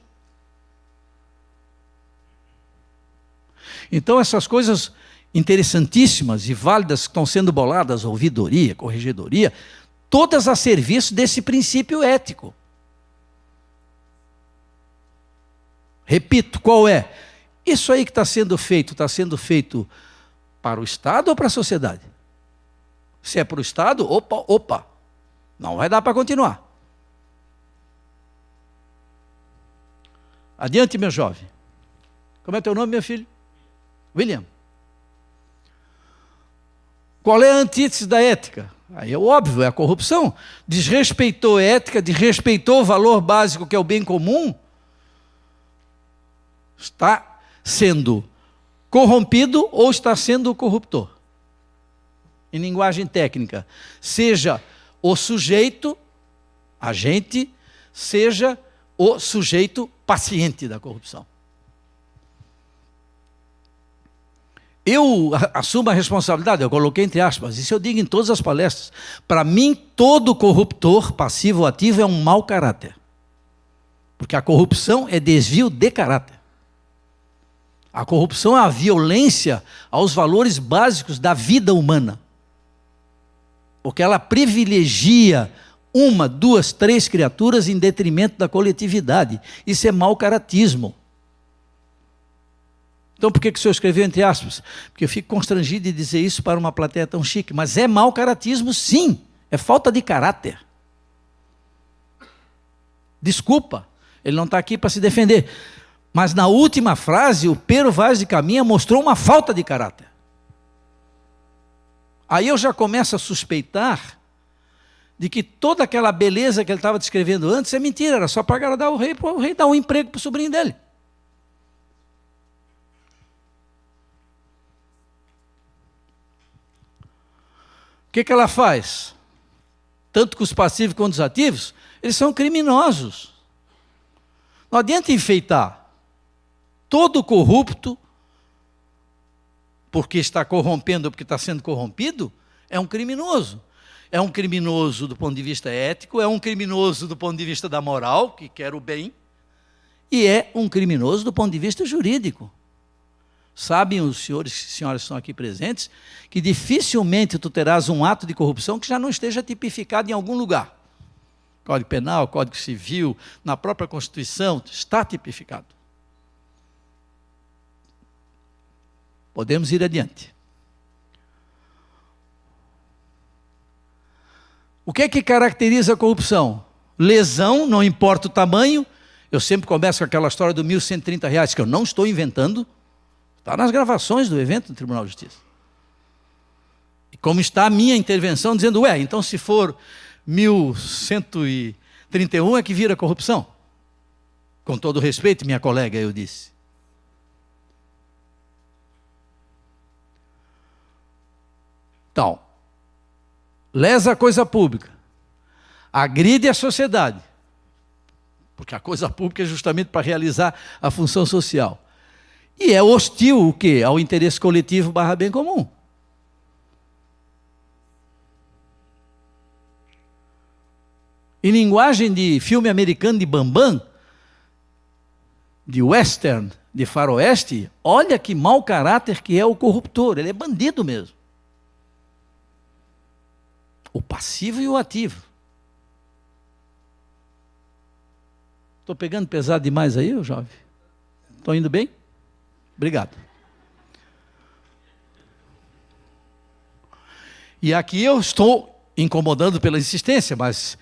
Então essas coisas interessantíssimas e válidas que estão sendo boladas, ouvidoria, corregedoria, todas a serviço desse princípio ético. Repito, qual é? Isso aí que está sendo feito para o Estado ou para a sociedade? Se é para o Estado, opa, não vai dar para continuar. Adiante, meu jovem. Como é teu nome, meu filho? William. Qual é a antítese da ética? Aí é óbvio, é a corrupção. Desrespeitou a ética, desrespeitou o valor básico que é o bem comum, está sendo corrompido ou está sendo o corruptor. Em linguagem técnica, seja o sujeito, agente, seja o sujeito paciente da corrupção. Eu assumo a responsabilidade, eu coloquei entre aspas, isso eu digo em todas as palestras. Para mim, todo corruptor, passivo ou ativo, é um mau caráter. Porque a corrupção é desvio de caráter. A corrupção é a violência aos valores básicos da vida humana. Porque ela privilegia uma, duas, três criaturas em detrimento da coletividade. Isso é mau caratismo. Então por que o senhor escreveu entre aspas? Porque eu fico constrangido de dizer isso para uma plateia tão chique. Mas é mau caratismo, sim. É falta de caráter. Desculpa, ele não está aqui para se defender. Mas na última frase, o Pero Vaz de Caminha mostrou uma falta de caráter. Aí eu já começo a suspeitar de que toda aquela beleza que ele estava descrevendo antes é mentira, era só para agradar o rei, para o rei dar um emprego para o sobrinho dele. O que ela faz? Tanto com os passivos quanto os ativos, eles são criminosos. Não adianta enfeitar. Todo corrupto, porque está corrompendo ou porque está sendo corrompido, é um criminoso. É um criminoso do ponto de vista ético, é um criminoso do ponto de vista da moral, que quer o bem, e é um criminoso do ponto de vista jurídico. Sabem os senhores e senhoras que estão aqui presentes, que dificilmente tu terás um ato de corrupção que já não esteja tipificado em algum lugar. Código Penal, Código Civil, na própria Constituição, está tipificado. Podemos ir adiante. O que é que caracteriza a corrupção? Lesão, não importa o tamanho. Eu sempre começo com aquela história do R$1.130, que eu não estou inventando. Está nas gravações do evento do Tribunal de Justiça. E como está a minha intervenção dizendo, então se for 1.131 é que vira corrupção. Com todo respeito, minha colega, eu disse. Então, lesa a coisa pública, agride a sociedade, porque a coisa pública é justamente para realizar a função social. E é hostil o quê? Ao interesse coletivo / bem comum. Em linguagem de filme americano de Bambam, de western, de faroeste, olha que mau caráter que é o corruptor, ele é bandido mesmo. O passivo e o ativo. Estou pegando pesado demais aí, jovem? Estou indo bem? Obrigado. E aqui eu estou incomodando pela insistência, mas,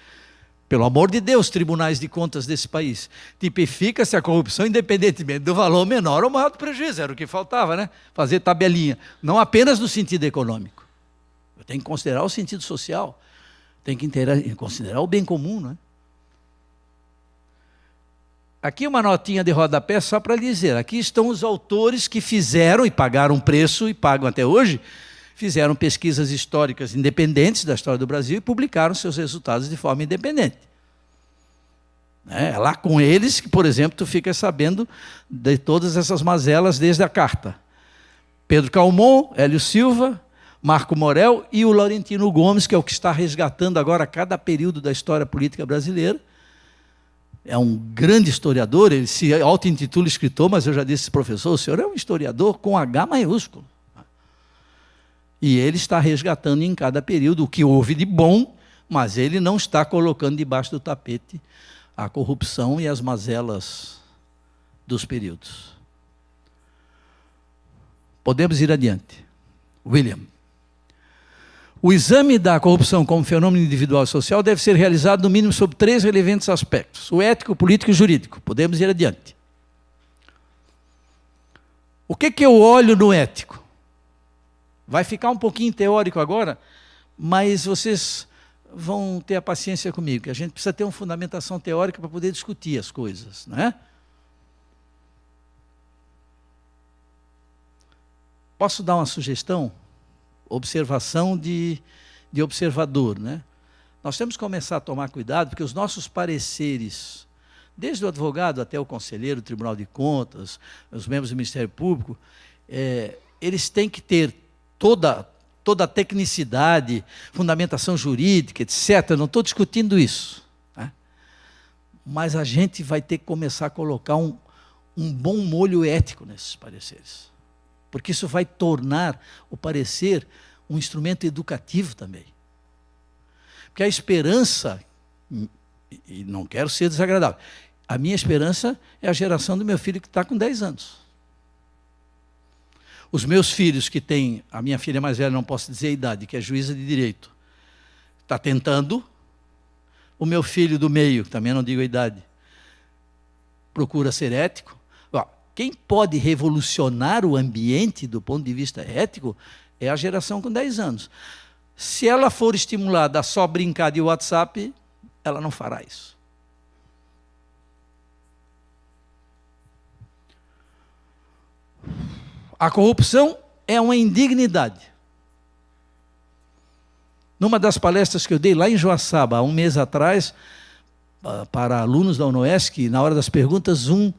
pelo amor de Deus, tribunais de contas desse país, tipifica-se a corrupção independentemente do valor menor ou maior do prejuízo, era o que faltava, né? Fazer tabelinha, não apenas no sentido econômico. Eu tenho que considerar o sentido social, tenho que considerar o bem comum, não é? Aqui uma notinha de rodapé só para lhe dizer, aqui estão os autores que fizeram e pagaram preço, e pagam até hoje, fizeram pesquisas históricas independentes da história do Brasil e publicaram seus resultados de forma independente. É lá com eles que, por exemplo, tu fica sabendo de todas essas mazelas desde a carta. Pedro Calmon, Hélio Silva, Marco Morel e o Laurentino Gomes, que é o que está resgatando agora cada período da história política brasileira. É um grande historiador, ele se auto-intitula escritor, mas eu já disse, professor, o senhor é um historiador com H maiúsculo. E ele está resgatando em cada período o que houve de bom, mas ele não está colocando debaixo do tapete a corrupção e as mazelas dos períodos. Podemos ir adiante. William. O exame da corrupção como fenômeno individual e social deve ser realizado, no mínimo, sob 3 relevantes aspectos: o ético, o político e o jurídico. Podemos ir adiante. O que eu olho no ético? Vai ficar um pouquinho teórico agora, mas vocês vão ter a paciência comigo, que a gente precisa ter uma fundamentação teórica para poder discutir as coisas, não é? Posso dar uma sugestão? Observação de observador, né? Nós temos que começar a tomar cuidado, porque os nossos pareceres, desde o advogado até o conselheiro do Tribunal de Contas, os membros do Ministério Público, eles têm que ter toda a tecnicidade, fundamentação jurídica, etc. Não estou discutindo isso, né? Mas a gente vai ter que começar a colocar um bom molho ético nesses pareceres, porque isso vai tornar o parecer um instrumento educativo também. Porque a esperança, e não quero ser desagradável, a minha esperança é a geração do meu filho que está com 10 anos. Os meus filhos que têm, a minha filha mais velha, não posso dizer a idade, que é juíza de direito, está tentando. O meu filho do meio, também não digo a idade, procura ser ético. Quem pode revolucionar o ambiente do ponto de vista ético é a geração com 10 anos. Se ela for estimulada a só brincar de WhatsApp, ela não fará isso. A corrupção é uma indignidade. Numa das palestras que eu dei lá em Joaçaba, há um mês atrás, para alunos da UNOESC, na hora das perguntas, um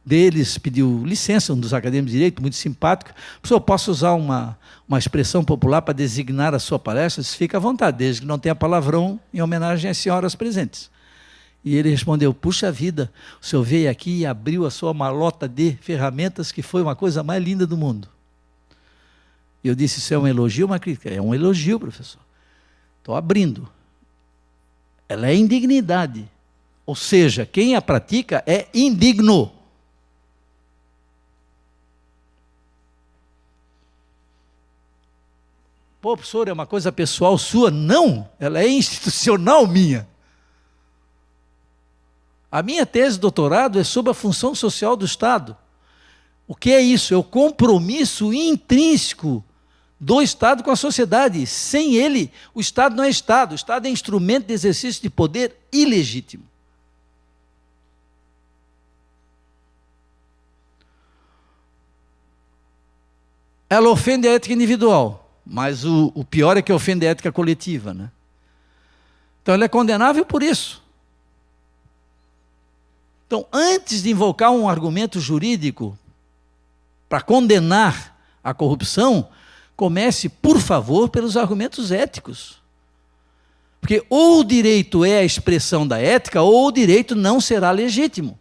deles pediu licença, um dos acadêmicos de direito, muito simpático. Professor, posso usar uma expressão popular para designar a sua palestra? Disse, fica à vontade, desde que não tenha palavrão, em homenagem às senhoras presentes. E ele respondeu, puxa vida, o senhor veio aqui e abriu a sua malota de ferramentas, que foi uma coisa mais linda do mundo. E eu disse, isso é um elogio ou uma crítica? É um elogio, professor. Estou abrindo. Ela é indignidade. Ou seja, quem a pratica é indigno. Pô, professor, é uma coisa pessoal sua? Não, ela é institucional minha. A minha tese de doutorado é sobre a função social do Estado. O que é isso? É o compromisso intrínseco do Estado com a sociedade. Sem ele, o Estado não é Estado. O Estado é instrumento de exercício de poder ilegítimo. Ela ofende a ética individual, mas o pior é que ofende a ética coletiva, né? Então ela é condenável por isso. Então, antes de invocar um argumento jurídico para condenar a corrupção, comece, por favor, pelos argumentos éticos. Porque ou o direito é a expressão da ética, ou o direito não será legítimo.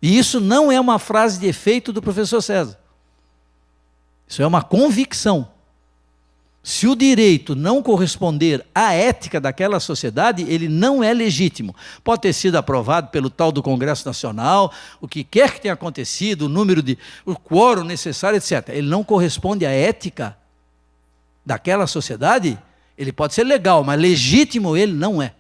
E isso não é uma frase de efeito do professor César. Isso é uma convicção. Se o direito não corresponder à ética daquela sociedade, ele não é legítimo. Pode ter sido aprovado pelo tal do Congresso Nacional, o que quer que tenha acontecido, o quórum necessário, etc. Ele não corresponde à ética daquela sociedade, ele pode ser legal, mas legítimo ele não é.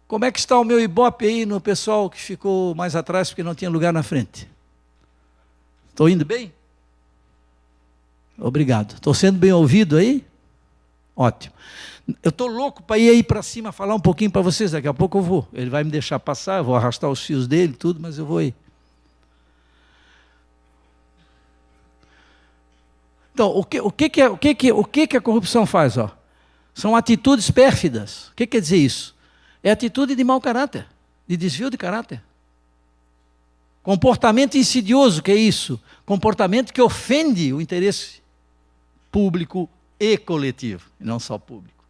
Como é que está o meu ibope aí no pessoal que ficou mais atrás porque não tinha lugar na frente? Estou indo bem? Obrigado. Estou sendo bem ouvido aí? Ótimo. Eu estou louco para ir aí para cima falar um pouquinho para vocês, daqui a pouco eu vou. Ele vai me deixar passar, eu vou arrastar os fios dele, tudo, mas eu vou ir. Então, o que a corrupção faz? Ó? São atitudes pérfidas. O que quer dizer isso? É atitude de mau caráter, de desvio de caráter. Comportamento insidioso, que é isso? Comportamento que ofende o interesse público e coletivo, e não só público.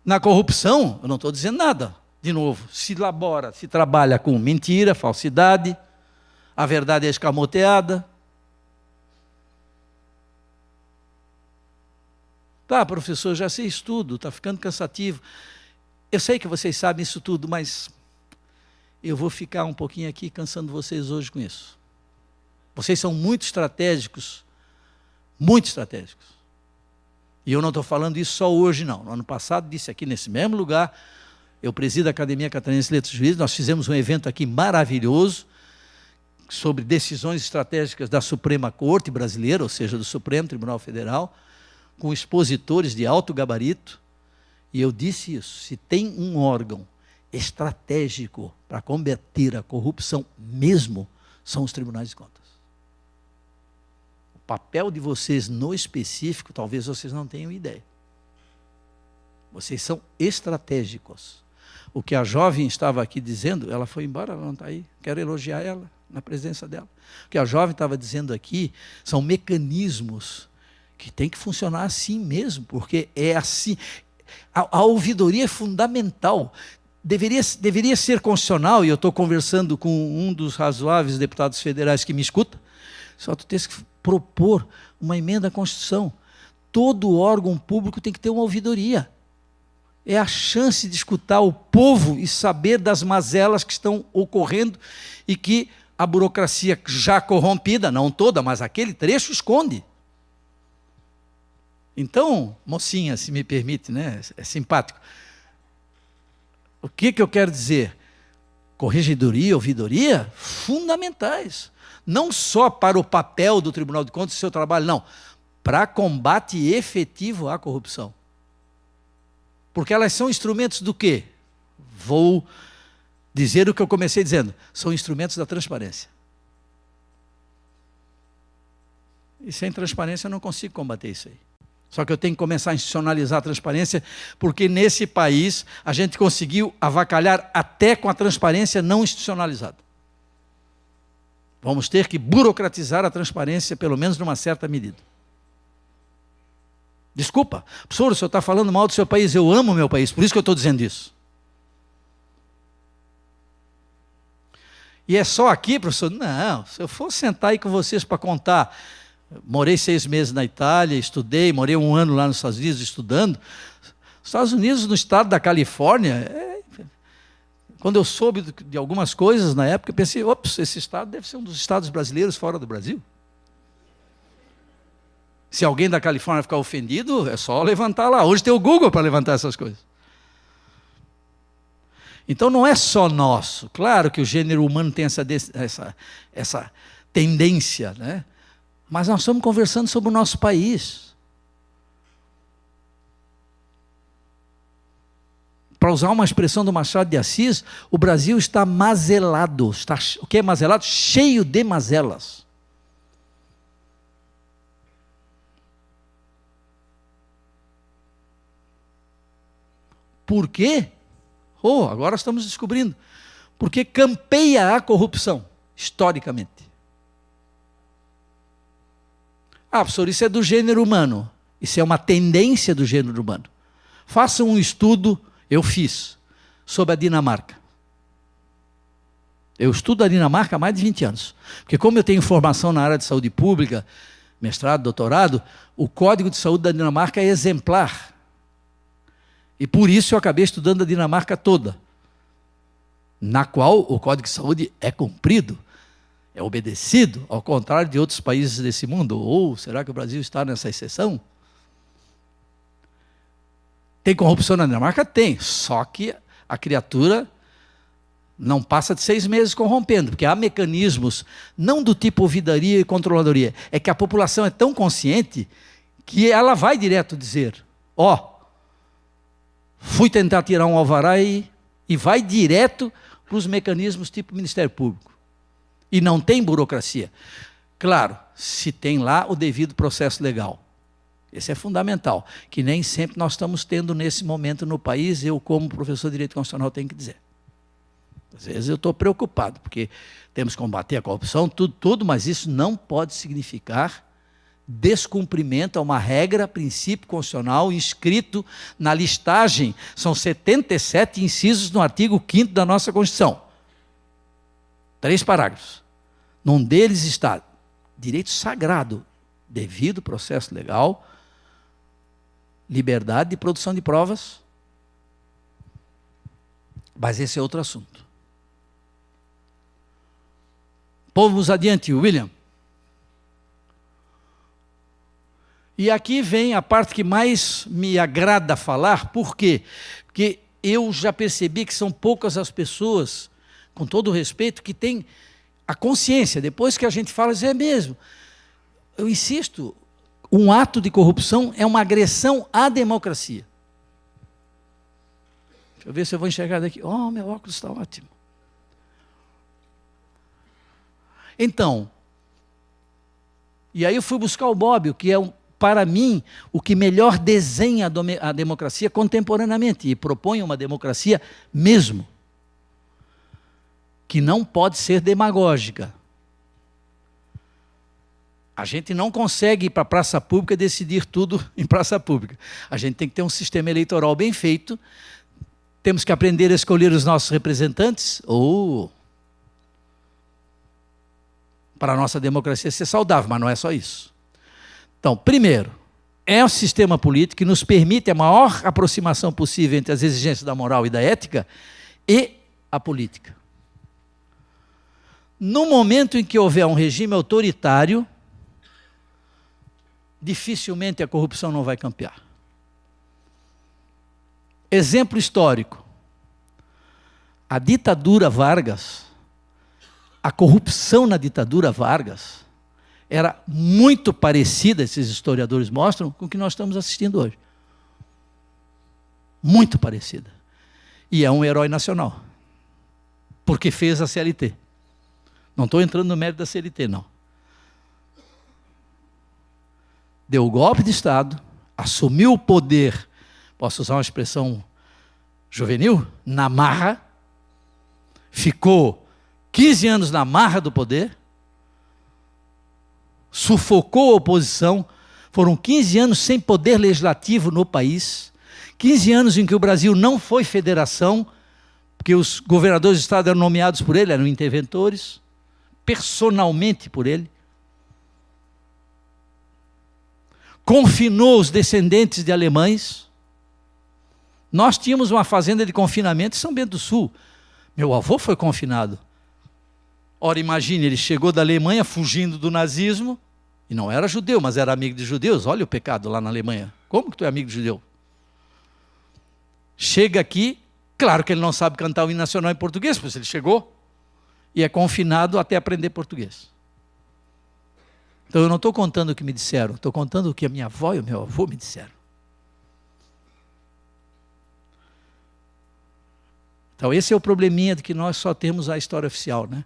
Na corrupção, eu não estou dizendo nada. De novo, se elabora, se trabalha com mentira, falsidade, a verdade é escamoteada. Tá, professor, já sei isso tudo, está ficando cansativo. Eu sei que vocês sabem isso tudo, mas eu vou ficar um pouquinho aqui cansando vocês hoje com isso. Vocês são muito estratégicos, muito estratégicos. E eu não estou falando isso só hoje, não. No ano passado, disse aqui nesse mesmo lugar, eu presido a Academia Catarinense de Letras e Juízes, nós fizemos um evento aqui maravilhoso sobre decisões estratégicas da Suprema Corte Brasileira, ou seja, do Supremo Tribunal Federal, com expositores de alto gabarito. E eu disse isso, se tem um órgão estratégico para combater a corrupção mesmo, são os tribunais de contas. O papel de vocês no específico, talvez vocês não tenham ideia. Vocês são estratégicos. O que a jovem estava aqui dizendo, ela foi embora, ela não está aí, quero elogiar ela na presença dela. O que a jovem estava dizendo aqui são mecanismos que tem que funcionar assim mesmo, porque é assim. A ouvidoria é fundamental. Deveria ser constitucional, e eu estou conversando com um dos razoáveis deputados federais que me escuta, só tu tens que propor uma emenda à Constituição. Todo órgão público tem que ter uma ouvidoria. É a chance de escutar o povo e saber das mazelas que estão ocorrendo e que a burocracia já corrompida, não toda, mas aquele trecho esconde. Então, mocinha, se me permite, né? É simpático. O que eu quero dizer? corregedoria, ouvidoria, fundamentais. Não só para o papel do Tribunal de Contas e seu trabalho, não. Para combate efetivo à corrupção. Porque elas são instrumentos do quê? Vou dizer o que eu comecei dizendo. São instrumentos da transparência. E sem transparência eu não consigo combater isso aí. Só que eu tenho que começar a institucionalizar a transparência, porque nesse país a gente conseguiu avacalhar até com a transparência não institucionalizada. Vamos ter que burocratizar a transparência, pelo menos numa certa medida. Desculpa, professor, o senhor está falando mal do seu país. Eu amo o meu país, por isso que eu estou dizendo isso. E é só aqui, professor? Não, se eu for sentar aí com vocês para contar... Morei 6 meses na Itália, estudei, morei 1 ano lá nos Estados Unidos estudando. Os Estados Unidos, no estado da Califórnia, quando eu soube de algumas coisas na época, eu pensei, ops, esse estado deve ser um dos estados brasileiros fora do Brasil. Se alguém da Califórnia ficar ofendido, é só levantar lá. Hoje tem o Google para levantar essas coisas. Então não é só nosso. Claro que o gênero humano tem essa tendência, né? Mas nós estamos conversando sobre o nosso país. Para usar uma expressão do Machado de Assis, o Brasil está mazelado. O que é mazelado? Cheio de mazelas. Por quê? Agora estamos descobrindo. Porque campeia a corrupção, historicamente. Professor, isso é do gênero humano. Isso é uma tendência do gênero humano. Faça um estudo, eu fiz, sobre a Dinamarca. Eu estudo a Dinamarca há mais de 20 anos. Porque como eu tenho formação na área de saúde pública, mestrado, doutorado, o Código de Saúde da Dinamarca é exemplar. E por isso eu acabei estudando a Dinamarca toda, na qual o Código de Saúde é cumprido. É obedecido, ao contrário de outros países desse mundo. Ou será que o Brasil está nessa exceção? Tem corrupção na Dinamarca? Tem. Só que a criatura não passa de 6 meses corrompendo, porque há mecanismos, não do tipo ouvidoria e controladoria, é que a população é tão consciente que ela vai direto dizer, fui tentar tirar um alvará e vai direto para os mecanismos tipo Ministério Público. E não tem burocracia. Claro, se tem lá o devido processo legal. Esse é fundamental, que nem sempre nós estamos tendo nesse momento no país, eu como professor de Direito Constitucional tenho que dizer. Às vezes eu estou preocupado, porque temos que combater a corrupção, tudo, mas isso não pode significar descumprimento a uma regra, princípio constitucional inscrito na listagem. São 77 incisos no artigo 5º da nossa Constituição. 3 parágrafos. Num deles está direito sagrado, devido processo legal, liberdade de produção de provas. Mas esse é outro assunto. Vamos adiante, William. E aqui vem a parte que mais me agrada falar. Por quê? Porque eu já percebi que são poucas as pessoas, com todo o respeito, que têm a consciência. Depois que a gente fala, é mesmo. Eu insisto, um ato de corrupção é uma agressão à democracia. Deixa eu ver se eu vou enxergar daqui. Meu óculos está ótimo. Então, e aí eu fui buscar o Bobbio, que é, para mim, o que melhor desenha a democracia contemporaneamente, e propõe uma democracia mesmo, que não pode ser demagógica. A gente não consegue ir para a praça pública e decidir tudo em praça pública. A gente tem que ter um sistema eleitoral bem feito, temos que aprender a escolher os nossos representantes, para a nossa democracia ser saudável, mas não é só isso. Então, primeiro, é um sistema político que nos permite a maior aproximação possível entre as exigências da moral e da ética e a política. No momento em que houver um regime autoritário, dificilmente a corrupção não vai campear. Exemplo histórico. A ditadura Vargas, a corrupção na ditadura Vargas, era muito parecida, esses historiadores mostram, com o que nós estamos assistindo hoje. Muito parecida. E é um herói nacional. Porque fez a CLT. Não estou entrando no mérito da CLT, não. Deu o golpe de Estado, assumiu o poder, posso usar uma expressão juvenil? Na marra. Ficou 15 anos na marra do poder. Sufocou a oposição. Foram 15 anos sem poder legislativo no país. 15 anos em que o Brasil não foi federação, porque os governadores de Estado eram nomeados por ele, eram interventores, personalmente por ele. Confinou os descendentes de alemães. Nós tínhamos uma fazenda de confinamento em São Bento do Sul. Meu avô foi confinado. Ora, imagine, ele chegou da Alemanha fugindo do nazismo, e não era judeu, mas era amigo de judeus. Olha o pecado lá na Alemanha. Como que tu é amigo de judeu? Chega aqui, claro que ele não sabe cantar o hino nacional em português, pois ele chegou e é confinado até aprender português. Então eu não estou contando o que me disseram, estou contando o que a minha avó e o meu avô me disseram. Então esse é o probleminha de que nós só temos a história oficial, né?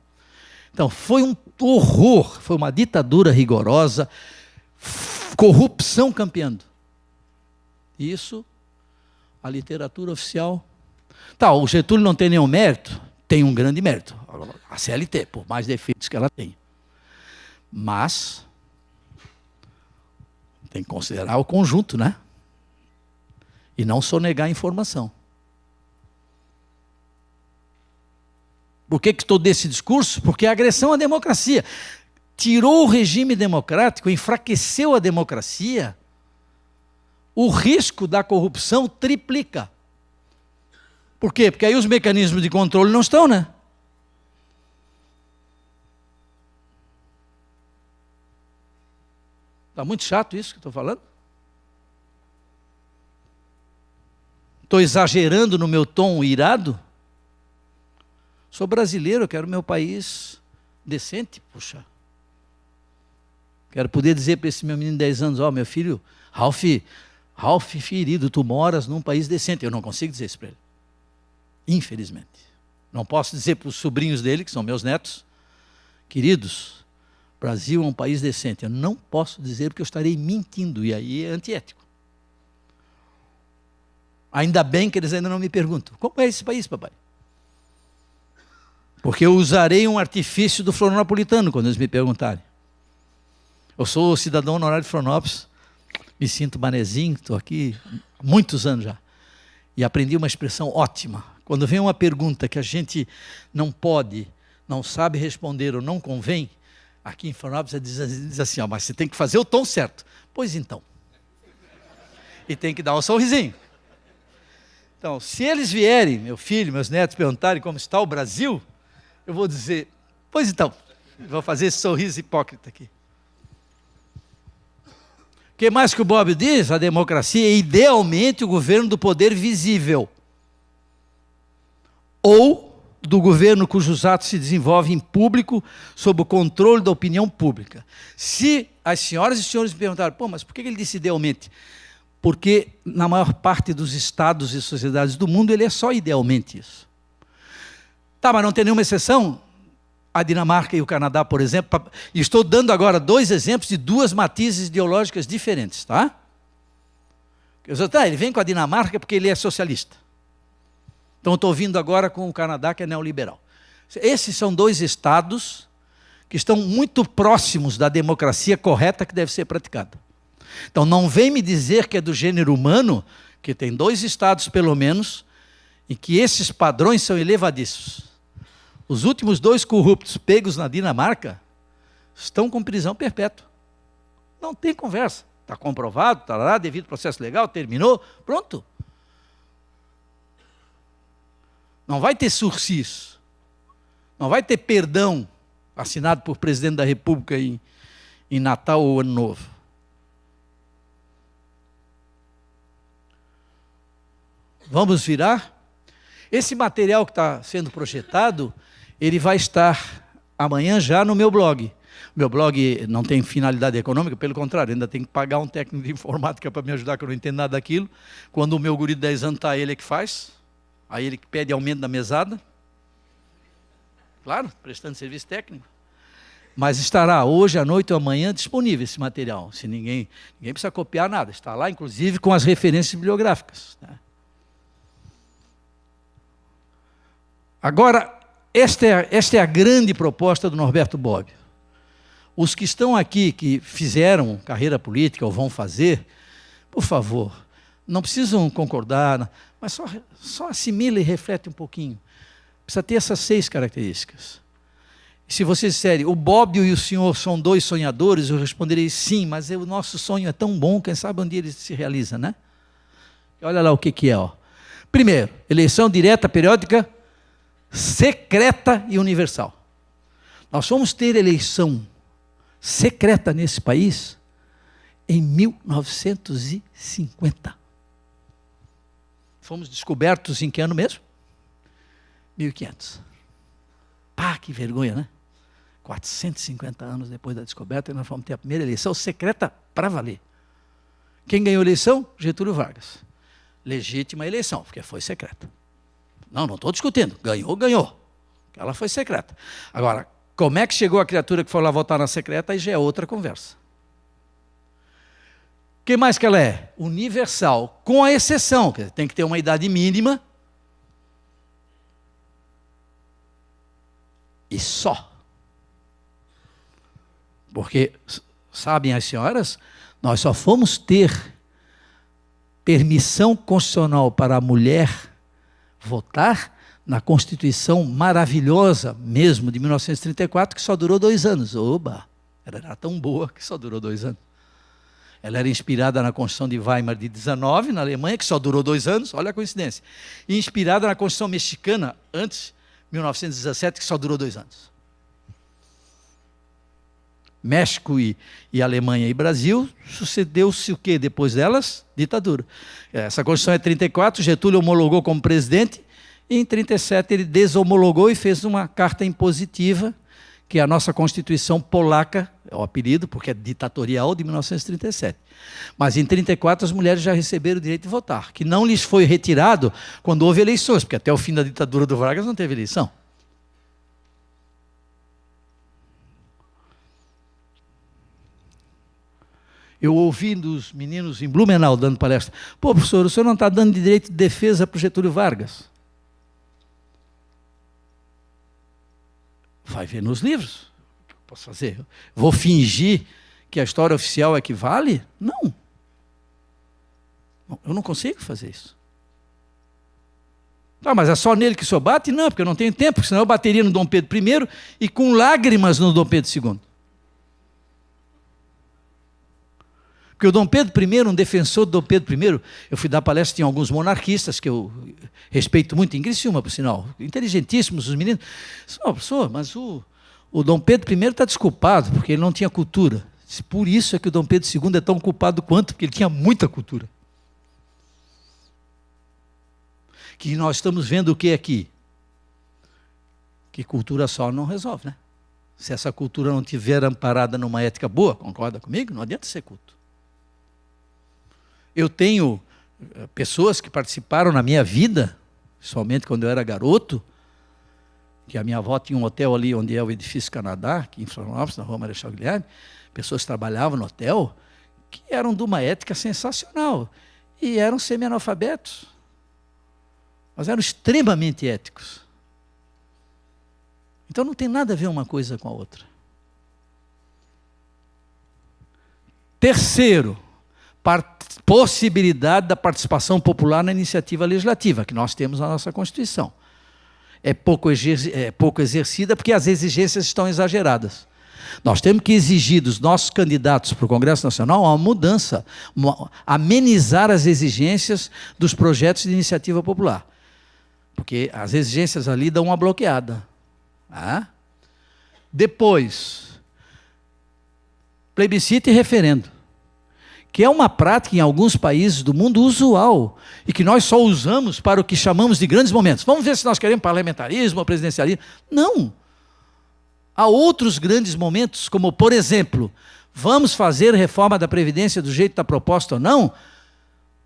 Então foi um horror, foi uma ditadura rigorosa, corrupção campeando. Isso, a literatura oficial. Tá, o Getúlio não tem nenhum mérito? Tem um grande mérito. A CLT, por mais defeitos que ela tem. Mas tem que considerar o conjunto, né? E não sonegar a informação. Por que estou desse discurso? Porque a agressão à democracia tirou o regime democrático, enfraqueceu a democracia, o risco da corrupção triplica. Por quê? Porque aí os mecanismos de controle não estão, né? Está muito chato isso que estou falando? Estou exagerando no meu tom irado? Sou brasileiro, eu quero meu país decente, puxa. Quero poder dizer para esse meu menino de 10 anos, ó, meu filho, Ralph ferido, tu moras num país decente. Eu não consigo dizer isso para ele. Infelizmente. Não posso dizer para os sobrinhos dele, que são meus netos, queridos, Brasil é um país decente. Eu não posso dizer porque eu estarei mentindo, e aí é antiético. Ainda bem que eles ainda não me perguntam, como é esse país, papai? Porque eu usarei um artifício do florianopolitano quando eles me perguntarem. Eu sou cidadão honorário de Florianópolis, me sinto manezinho, estou aqui há muitos anos já. E aprendi uma expressão ótima. Quando vem uma pergunta que a gente não pode, não sabe responder ou não convém, aqui em Florianópolis diz assim, ó, mas você tem que fazer o tom certo. Pois então. E tem que dar um sorrisinho. Então, se eles vierem, meu filho, meus netos, perguntarem como está o Brasil, eu vou dizer, pois então, vou fazer esse sorriso hipócrita aqui. O que mais que o Bob diz? A democracia é idealmente o governo do poder visível. Ou do governo cujos atos se desenvolvem em público, sob o controle da opinião pública. Se as senhoras e senhores me perguntaram, pô, mas por que ele disse idealmente? Porque na maior parte dos estados e sociedades do mundo ele é só idealmente isso. Tá, mas não tem nenhuma exceção? A Dinamarca e o Canadá, por exemplo. E estou dando agora 2 exemplos de 2 matizes ideológicas diferentes, tá? Ele vem com a Dinamarca porque ele é socialista. Então estou vindo agora com o Canadá, que é neoliberal. Esses são 2 estados que estão muito próximos da democracia correta que deve ser praticada. Então não vem me dizer que é do gênero humano, que tem 2 estados pelo menos, e que esses padrões são elevadíssimos. Os últimos 2 corruptos pegos na Dinamarca estão com prisão perpétua. Não tem conversa. Está comprovado, está lá, devido ao processo legal, terminou, pronto. Não vai ter sursis. Não vai ter perdão assinado por presidente da República em Natal ou Ano Novo. Vamos virar? Esse material que está sendo projetado, ele vai estar amanhã já no meu blog. Meu blog não tem finalidade econômica, pelo contrário, ainda tem que pagar um técnico de informática para me ajudar, que eu não entendo nada daquilo. Quando o meu guri de 10 anos está, ele é que faz. Aí ele que pede aumento da mesada. Claro, prestando serviço técnico. Mas estará hoje à noite ou amanhã disponível esse material. Se ninguém precisa copiar nada. Está lá, inclusive, com as referências bibliográficas. Né? Agora, esta é a grande proposta do Norberto Bobbio. Os que estão aqui, que fizeram carreira política ou vão fazer, por favor, não precisam concordar, mas só assimila e reflete um pouquinho. Precisa ter essas 6 características. E se vocês disserem, o Bobbio e o senhor são 2 sonhadores, eu responderei sim, mas o nosso sonho é tão bom, quem sabe onde ele se realiza, né? Olha lá o que é. Ó. Primeiro, eleição direta, periódica, secreta e universal. Nós vamos ter eleição secreta nesse país em 1950. Fomos descobertos em que ano mesmo? 1500. Pá, que vergonha, né? 450 anos depois da descoberta, nós vamos ter a primeira eleição secreta para valer. Quem ganhou a eleição? Getúlio Vargas. Legítima eleição, porque foi secreta. Não estou discutindo. Ganhou. Ela foi secreta. Agora, como é que chegou a criatura que foi lá votar na secreta, aí já é outra conversa. O que mais que ela é? Universal, com a exceção, que tem que ter uma idade mínima. E só. Porque, sabem as senhoras, nós só fomos ter permissão constitucional para a mulher votar na Constituição maravilhosa mesmo de 1934, que só durou 2 anos. Oba! Ela era tão boa que só durou 2 anos. Ela era inspirada na Constituição de Weimar de 19, na Alemanha, que só durou 2 anos, olha a coincidência. E inspirada na Constituição mexicana, antes, 1917, que só durou 2 anos. México e Alemanha e Brasil, sucedeu-se o quê depois delas? Ditadura. Essa Constituição é 34, Getúlio homologou como presidente, e em 37 ele deshomologou e fez uma carta impositiva, que é a nossa Constituição polaca, é o apelido, porque é ditatorial, de 1937. Mas em 34 as mulheres já receberam o direito de votar, que não lhes foi retirado quando houve eleições, porque até o fim da ditadura do Vargas não teve eleição. Eu ouvi dos meninos em Blumenau dando palestra, pô, professor, o senhor não está dando direito de defesa para o Getúlio Vargas? Vai ver nos livros. O que eu posso fazer? Vou fingir que a história oficial é que vale? Não. Eu não consigo fazer isso. Tá, mas é só nele que o senhor bate? Não, porque eu não tenho tempo, porque senão eu bateria no Dom Pedro I e com lágrimas no Dom Pedro II. Porque o Dom Pedro I, um defensor do Dom Pedro I, eu fui dar palestra, tinha alguns monarquistas, que eu respeito muito, em Criciúma, por sinal, inteligentíssimos os meninos. Não, professor, mas o Dom Pedro I está desculpado, porque ele não tinha cultura. Por isso é que o Dom Pedro II é tão culpado quanto, porque ele tinha muita cultura. Que nós estamos vendo o que aqui? Que cultura só não resolve, né? Se essa cultura não estiver amparada numa ética boa, concorda comigo? Não adianta ser culto. Eu tenho pessoas que participaram na minha vida, somente quando eu era garoto, que a minha avó tinha um hotel ali onde é o Edifício Canadá, aqui em Florianópolis, na Rua Marechal Guilherme, pessoas que trabalhavam no hotel, que eram de uma ética sensacional, e eram semi-analfabetos, mas eram extremamente éticos. Então não tem nada a ver uma coisa com a outra. Terceiro, possibilidade da participação popular na iniciativa legislativa, que nós temos na nossa Constituição. É pouco exercida porque as exigências estão exageradas. Nós temos que exigir dos nossos candidatos para o Congresso Nacional uma mudança, amenizar as exigências dos projetos de iniciativa popular. Porque as exigências ali dão uma bloqueada. Depois, plebiscito e referendo. que é uma prática em alguns países do mundo usual e que nós só usamos para o que chamamos de grandes momentos. Vamos ver se nós queremos parlamentarismo ou presidencialismo. Não. Há outros grandes momentos, como, por exemplo, vamos fazer reforma da Previdência do jeito que está proposto ou não?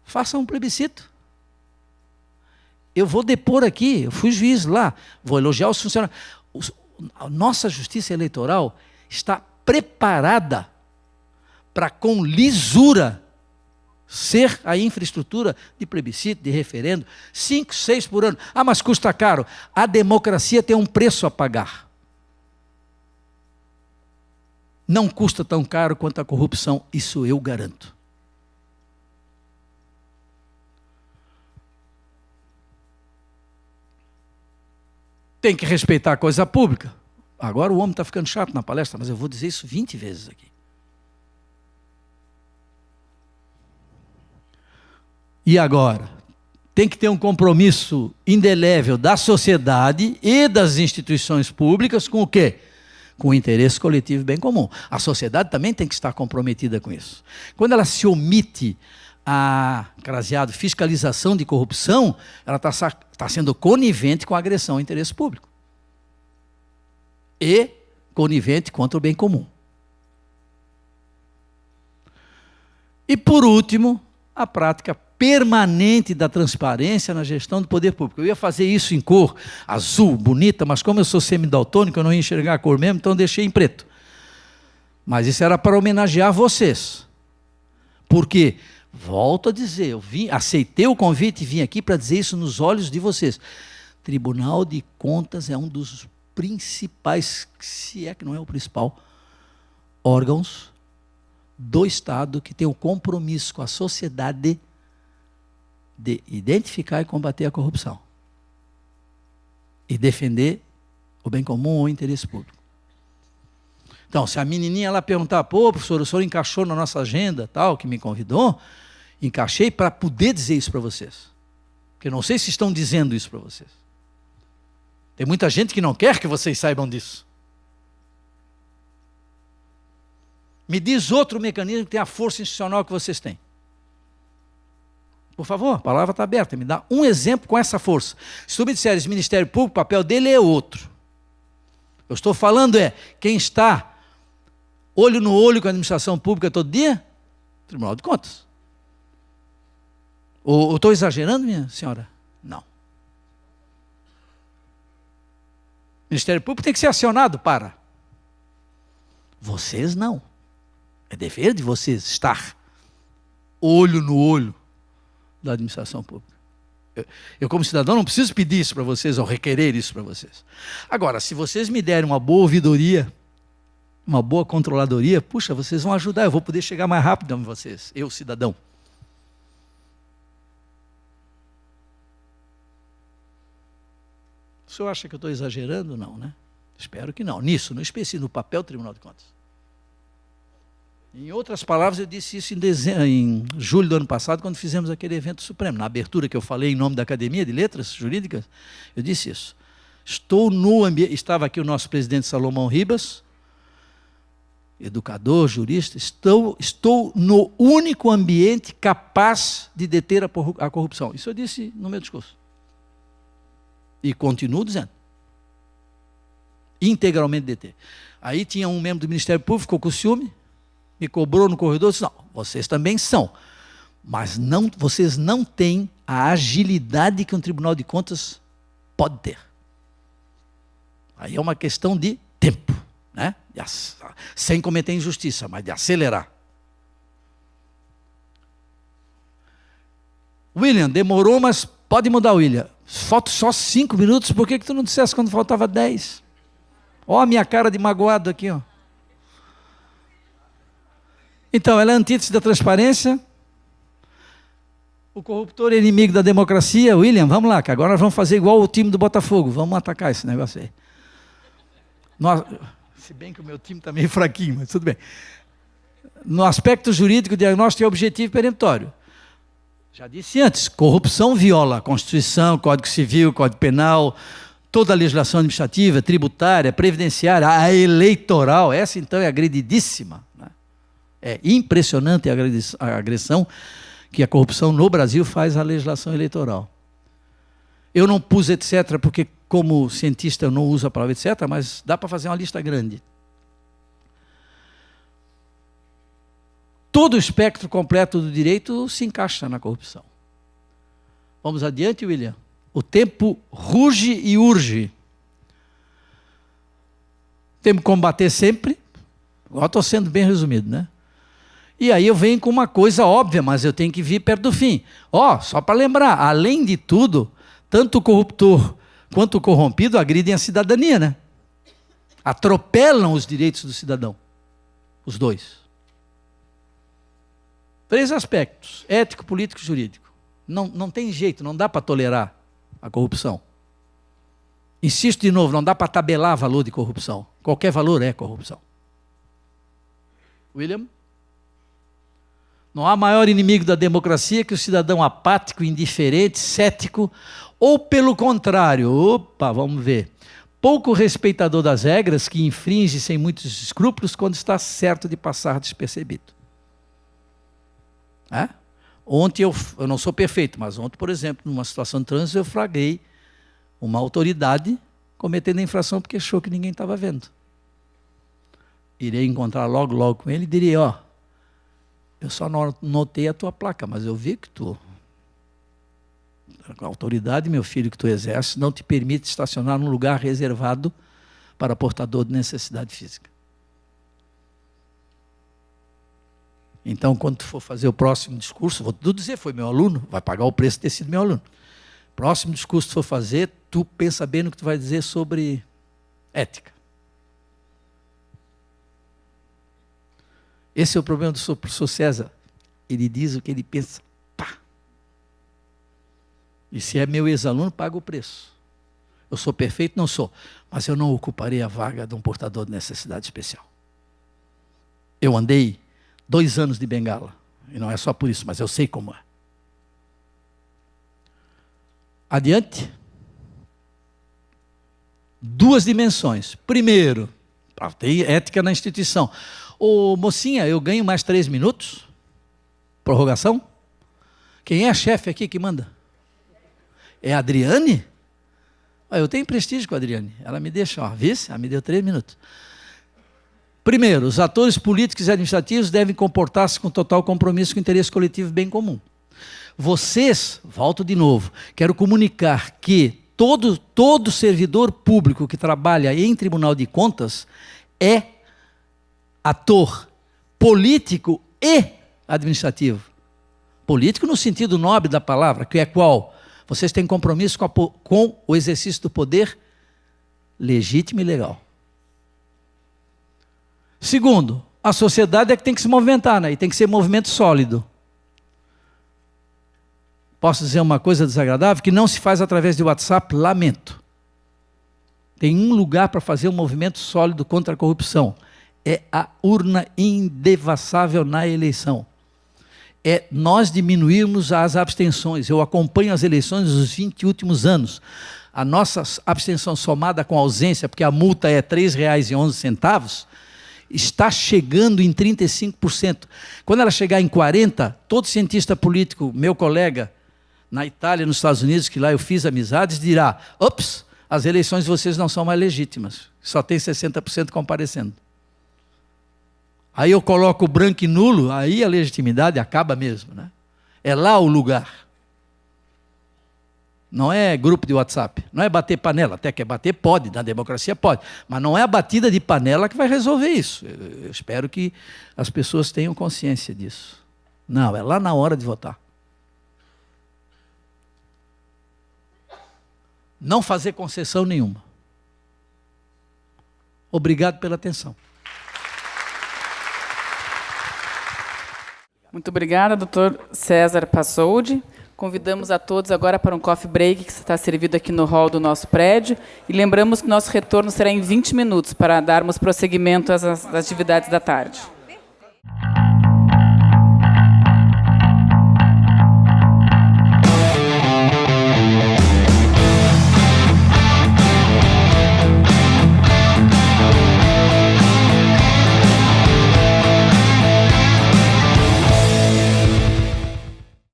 Faça um plebiscito. Eu vou depor aqui, eu fui juiz lá, vou elogiar os funcionários. A nossa justiça eleitoral está preparada para, com lisura, ser a infraestrutura de plebiscito, de referendo, 5, 6 por ano. Ah, mas custa caro. A democracia tem um preço a pagar. Não custa tão caro quanto a corrupção, isso eu garanto. Tem que respeitar a coisa pública. Agora o homem está ficando chato na palestra, mas eu vou dizer isso 20 vezes aqui. E agora? Tem que ter um compromisso indelével da sociedade e das instituições públicas com o quê? Com o interesse coletivo e bem comum. A sociedade também tem que estar comprometida com isso. Quando ela se omite a, craseado, fiscalização de corrupção, ela está sendo conivente com a agressão ao interesse público. E conivente contra o bem comum. E, por último, a prática permanente da transparência na gestão do poder público. Eu ia fazer isso em cor azul, bonita, mas como eu sou semidaltônico, eu não ia enxergar a cor mesmo, então deixei em preto. Mas isso era para homenagear vocês. Porque, volto a dizer, eu aceitei o convite e vim aqui para dizer isso nos olhos de vocês. Tribunal de Contas é um dos principais, se é que não é o principal, órgãos do Estado que tem o compromisso com a sociedade de identificar e combater a corrupção e defender o bem comum ou o interesse público. Então, se a menininha lá perguntar, pô, professor, o senhor encaixou na nossa agenda, tal, que me convidou, encaixei para poder dizer isso para vocês. Porque eu não sei se estão dizendo isso para vocês. Tem muita gente que não quer que vocês saibam disso. Me diz outro mecanismo que tem a força institucional que vocês têm. Por favor, a palavra está aberta. Me dá um exemplo com essa força. Se tu me disseres Ministério Público, o papel dele é outro. Eu estou falando quem está olho no olho com a administração pública todo dia? Tribunal de Contas. Ou estou exagerando, minha senhora? Não. O Ministério Público tem que ser acionado para. Vocês não. É dever de vocês estar olho no olho da administração pública. Eu, como cidadão, não preciso pedir isso para vocês ou requerer isso para vocês. Agora, se vocês me derem uma boa ouvidoria, uma boa controladoria, puxa, vocês vão ajudar, eu vou poder chegar mais rápido a vocês, eu, cidadão. O senhor acha que eu estou exagerando? Não, né? Espero que não. Nisso, no específico, no papel do Tribunal de Contas. Em outras palavras, eu disse isso em julho do ano passado, quando fizemos aquele evento supremo. Na abertura que eu falei em nome da Academia de Letras Jurídicas, eu disse isso. Estou no ambiente, estava aqui o nosso presidente Salomão Ribas, educador, jurista, estou no único ambiente capaz de deter a corrupção. Isso eu disse no meu discurso. E continuo dizendo. Integralmente deter. Aí tinha um membro do Ministério Público, ficou com ciúme, me cobrou no corredor e disse, não, vocês também são, mas não, vocês não têm a agilidade que um Tribunal de Contas pode ter. Aí é uma questão de tempo, né? Sem cometer injustiça, mas de acelerar. William, demorou, mas pode mudar, William. Falta só 5 minutos, por que tu não dissesse quando faltava 10? Ó a minha cara de magoado aqui, ó. Então, ela é a antítese da transparência. O corruptor é inimigo da democracia. William, vamos lá, que agora nós vamos fazer igual o time do Botafogo. Vamos atacar esse negócio aí. Se bem que o meu time está meio fraquinho, mas tudo bem. No aspecto jurídico, o diagnóstico é objetivo e peremptório. Já disse antes, corrupção viola a Constituição, Código Civil, Código Penal, toda a legislação administrativa, tributária, previdenciária, a eleitoral. Essa, então, é agredidíssima, né? É impressionante a agressão que a corrupção no Brasil faz à legislação eleitoral. Eu não pus etc., porque como cientista eu não uso a palavra etc., mas dá para fazer uma lista grande. Todo o espectro completo do direito se encaixa na corrupção. Vamos adiante, William? O tempo ruge e urge. Temos que combater sempre. Agora estou sendo bem resumido, né? E aí eu venho com uma coisa óbvia, mas eu tenho que vir perto do fim. Só para lembrar, além de tudo, tanto o corruptor quanto o corrompido agridem a cidadania, né? Atropelam os direitos do cidadão. Os dois. 3 aspectos: ético, político e jurídico. Não tem jeito, não dá para tolerar a corrupção. Insisto de novo, não dá para tabelar valor de corrupção. Qualquer valor é corrupção. William? Não há maior inimigo da democracia que o cidadão apático, indiferente, cético, ou pelo contrário, vamos ver, pouco respeitador das regras, que infringe sem muitos escrúpulos quando está certo de passar despercebido. Ontem eu não sou perfeito, mas ontem, por exemplo, numa situação de trânsito, eu flagrei uma autoridade cometendo a infração porque achou que ninguém estava vendo. Irei encontrar logo com ele e direi: eu só notei a tua placa, mas eu vi que a autoridade, meu filho, que tu exerce, não te permite estacionar num lugar reservado para portador de necessidade física. Então, quando tu for fazer o próximo discurso, vou tudo dizer, foi meu aluno, vai pagar o preço de ter sido meu aluno. Próximo discurso que tu for fazer, tu pensa bem no que tu vai dizer sobre ética. Esse é o problema do professor César. Ele diz o que ele pensa. E se é meu ex-aluno, paga o preço. Eu sou perfeito? Não sou. Mas eu não ocuparei a vaga de um portador de necessidade especial. Eu andei 2 anos de bengala. E não é só por isso, mas eu sei como é. Adiante. 2 dimensões. Primeiro, tem ética na instituição. Mocinha, eu ganho mais 3 minutos? Prorrogação? Quem é a chefe aqui que manda? É a Adriane? Eu tenho prestígio com a Adriane. Ela me deixa, vice, ela me deu 3 minutos. Primeiro, os atores políticos e administrativos devem comportar-se com total compromisso com o interesse coletivo e bem comum. Vocês, volto de novo, quero comunicar que todo servidor público que trabalha em Tribunal de Contas é ator político e administrativo. Político no sentido nobre da palavra, que é qual? Vocês têm compromisso com o exercício do poder legítimo e legal. Segundo, a sociedade é que tem que se movimentar, né? E tem que ser movimento sólido. Posso dizer uma coisa desagradável? Que não se faz através de WhatsApp, lamento. Tem um lugar para fazer um movimento sólido contra a corrupção. É a urna indevassável na eleição. É nós diminuirmos as abstenções. Eu acompanho as eleições dos 20 últimos anos. A nossa abstenção somada com a ausência, porque a multa é R$ 3,11, está chegando em 35%. Quando ela chegar em 40%, todo cientista político, meu colega, na Itália, nos Estados Unidos, que lá eu fiz amizades, dirá: ops, as eleições de vocês não são mais legítimas. Só tem 60% comparecendo. Aí eu coloco o branco e nulo, aí a legitimidade acaba mesmo, né? É lá o lugar. Não é grupo de WhatsApp, não é bater panela, até que é bater pode, na democracia pode, mas não é a batida de panela que vai resolver isso. Eu espero que as pessoas tenham consciência disso. Não, é lá na hora de votar. Não fazer concessão nenhuma. Obrigado pela atenção. Muito obrigada, doutor César Passoldi. Convidamos a todos agora para um coffee break que está servido aqui no hall do nosso prédio. E lembramos que nosso retorno será em 20 minutos para darmos prosseguimento às atividades da tarde.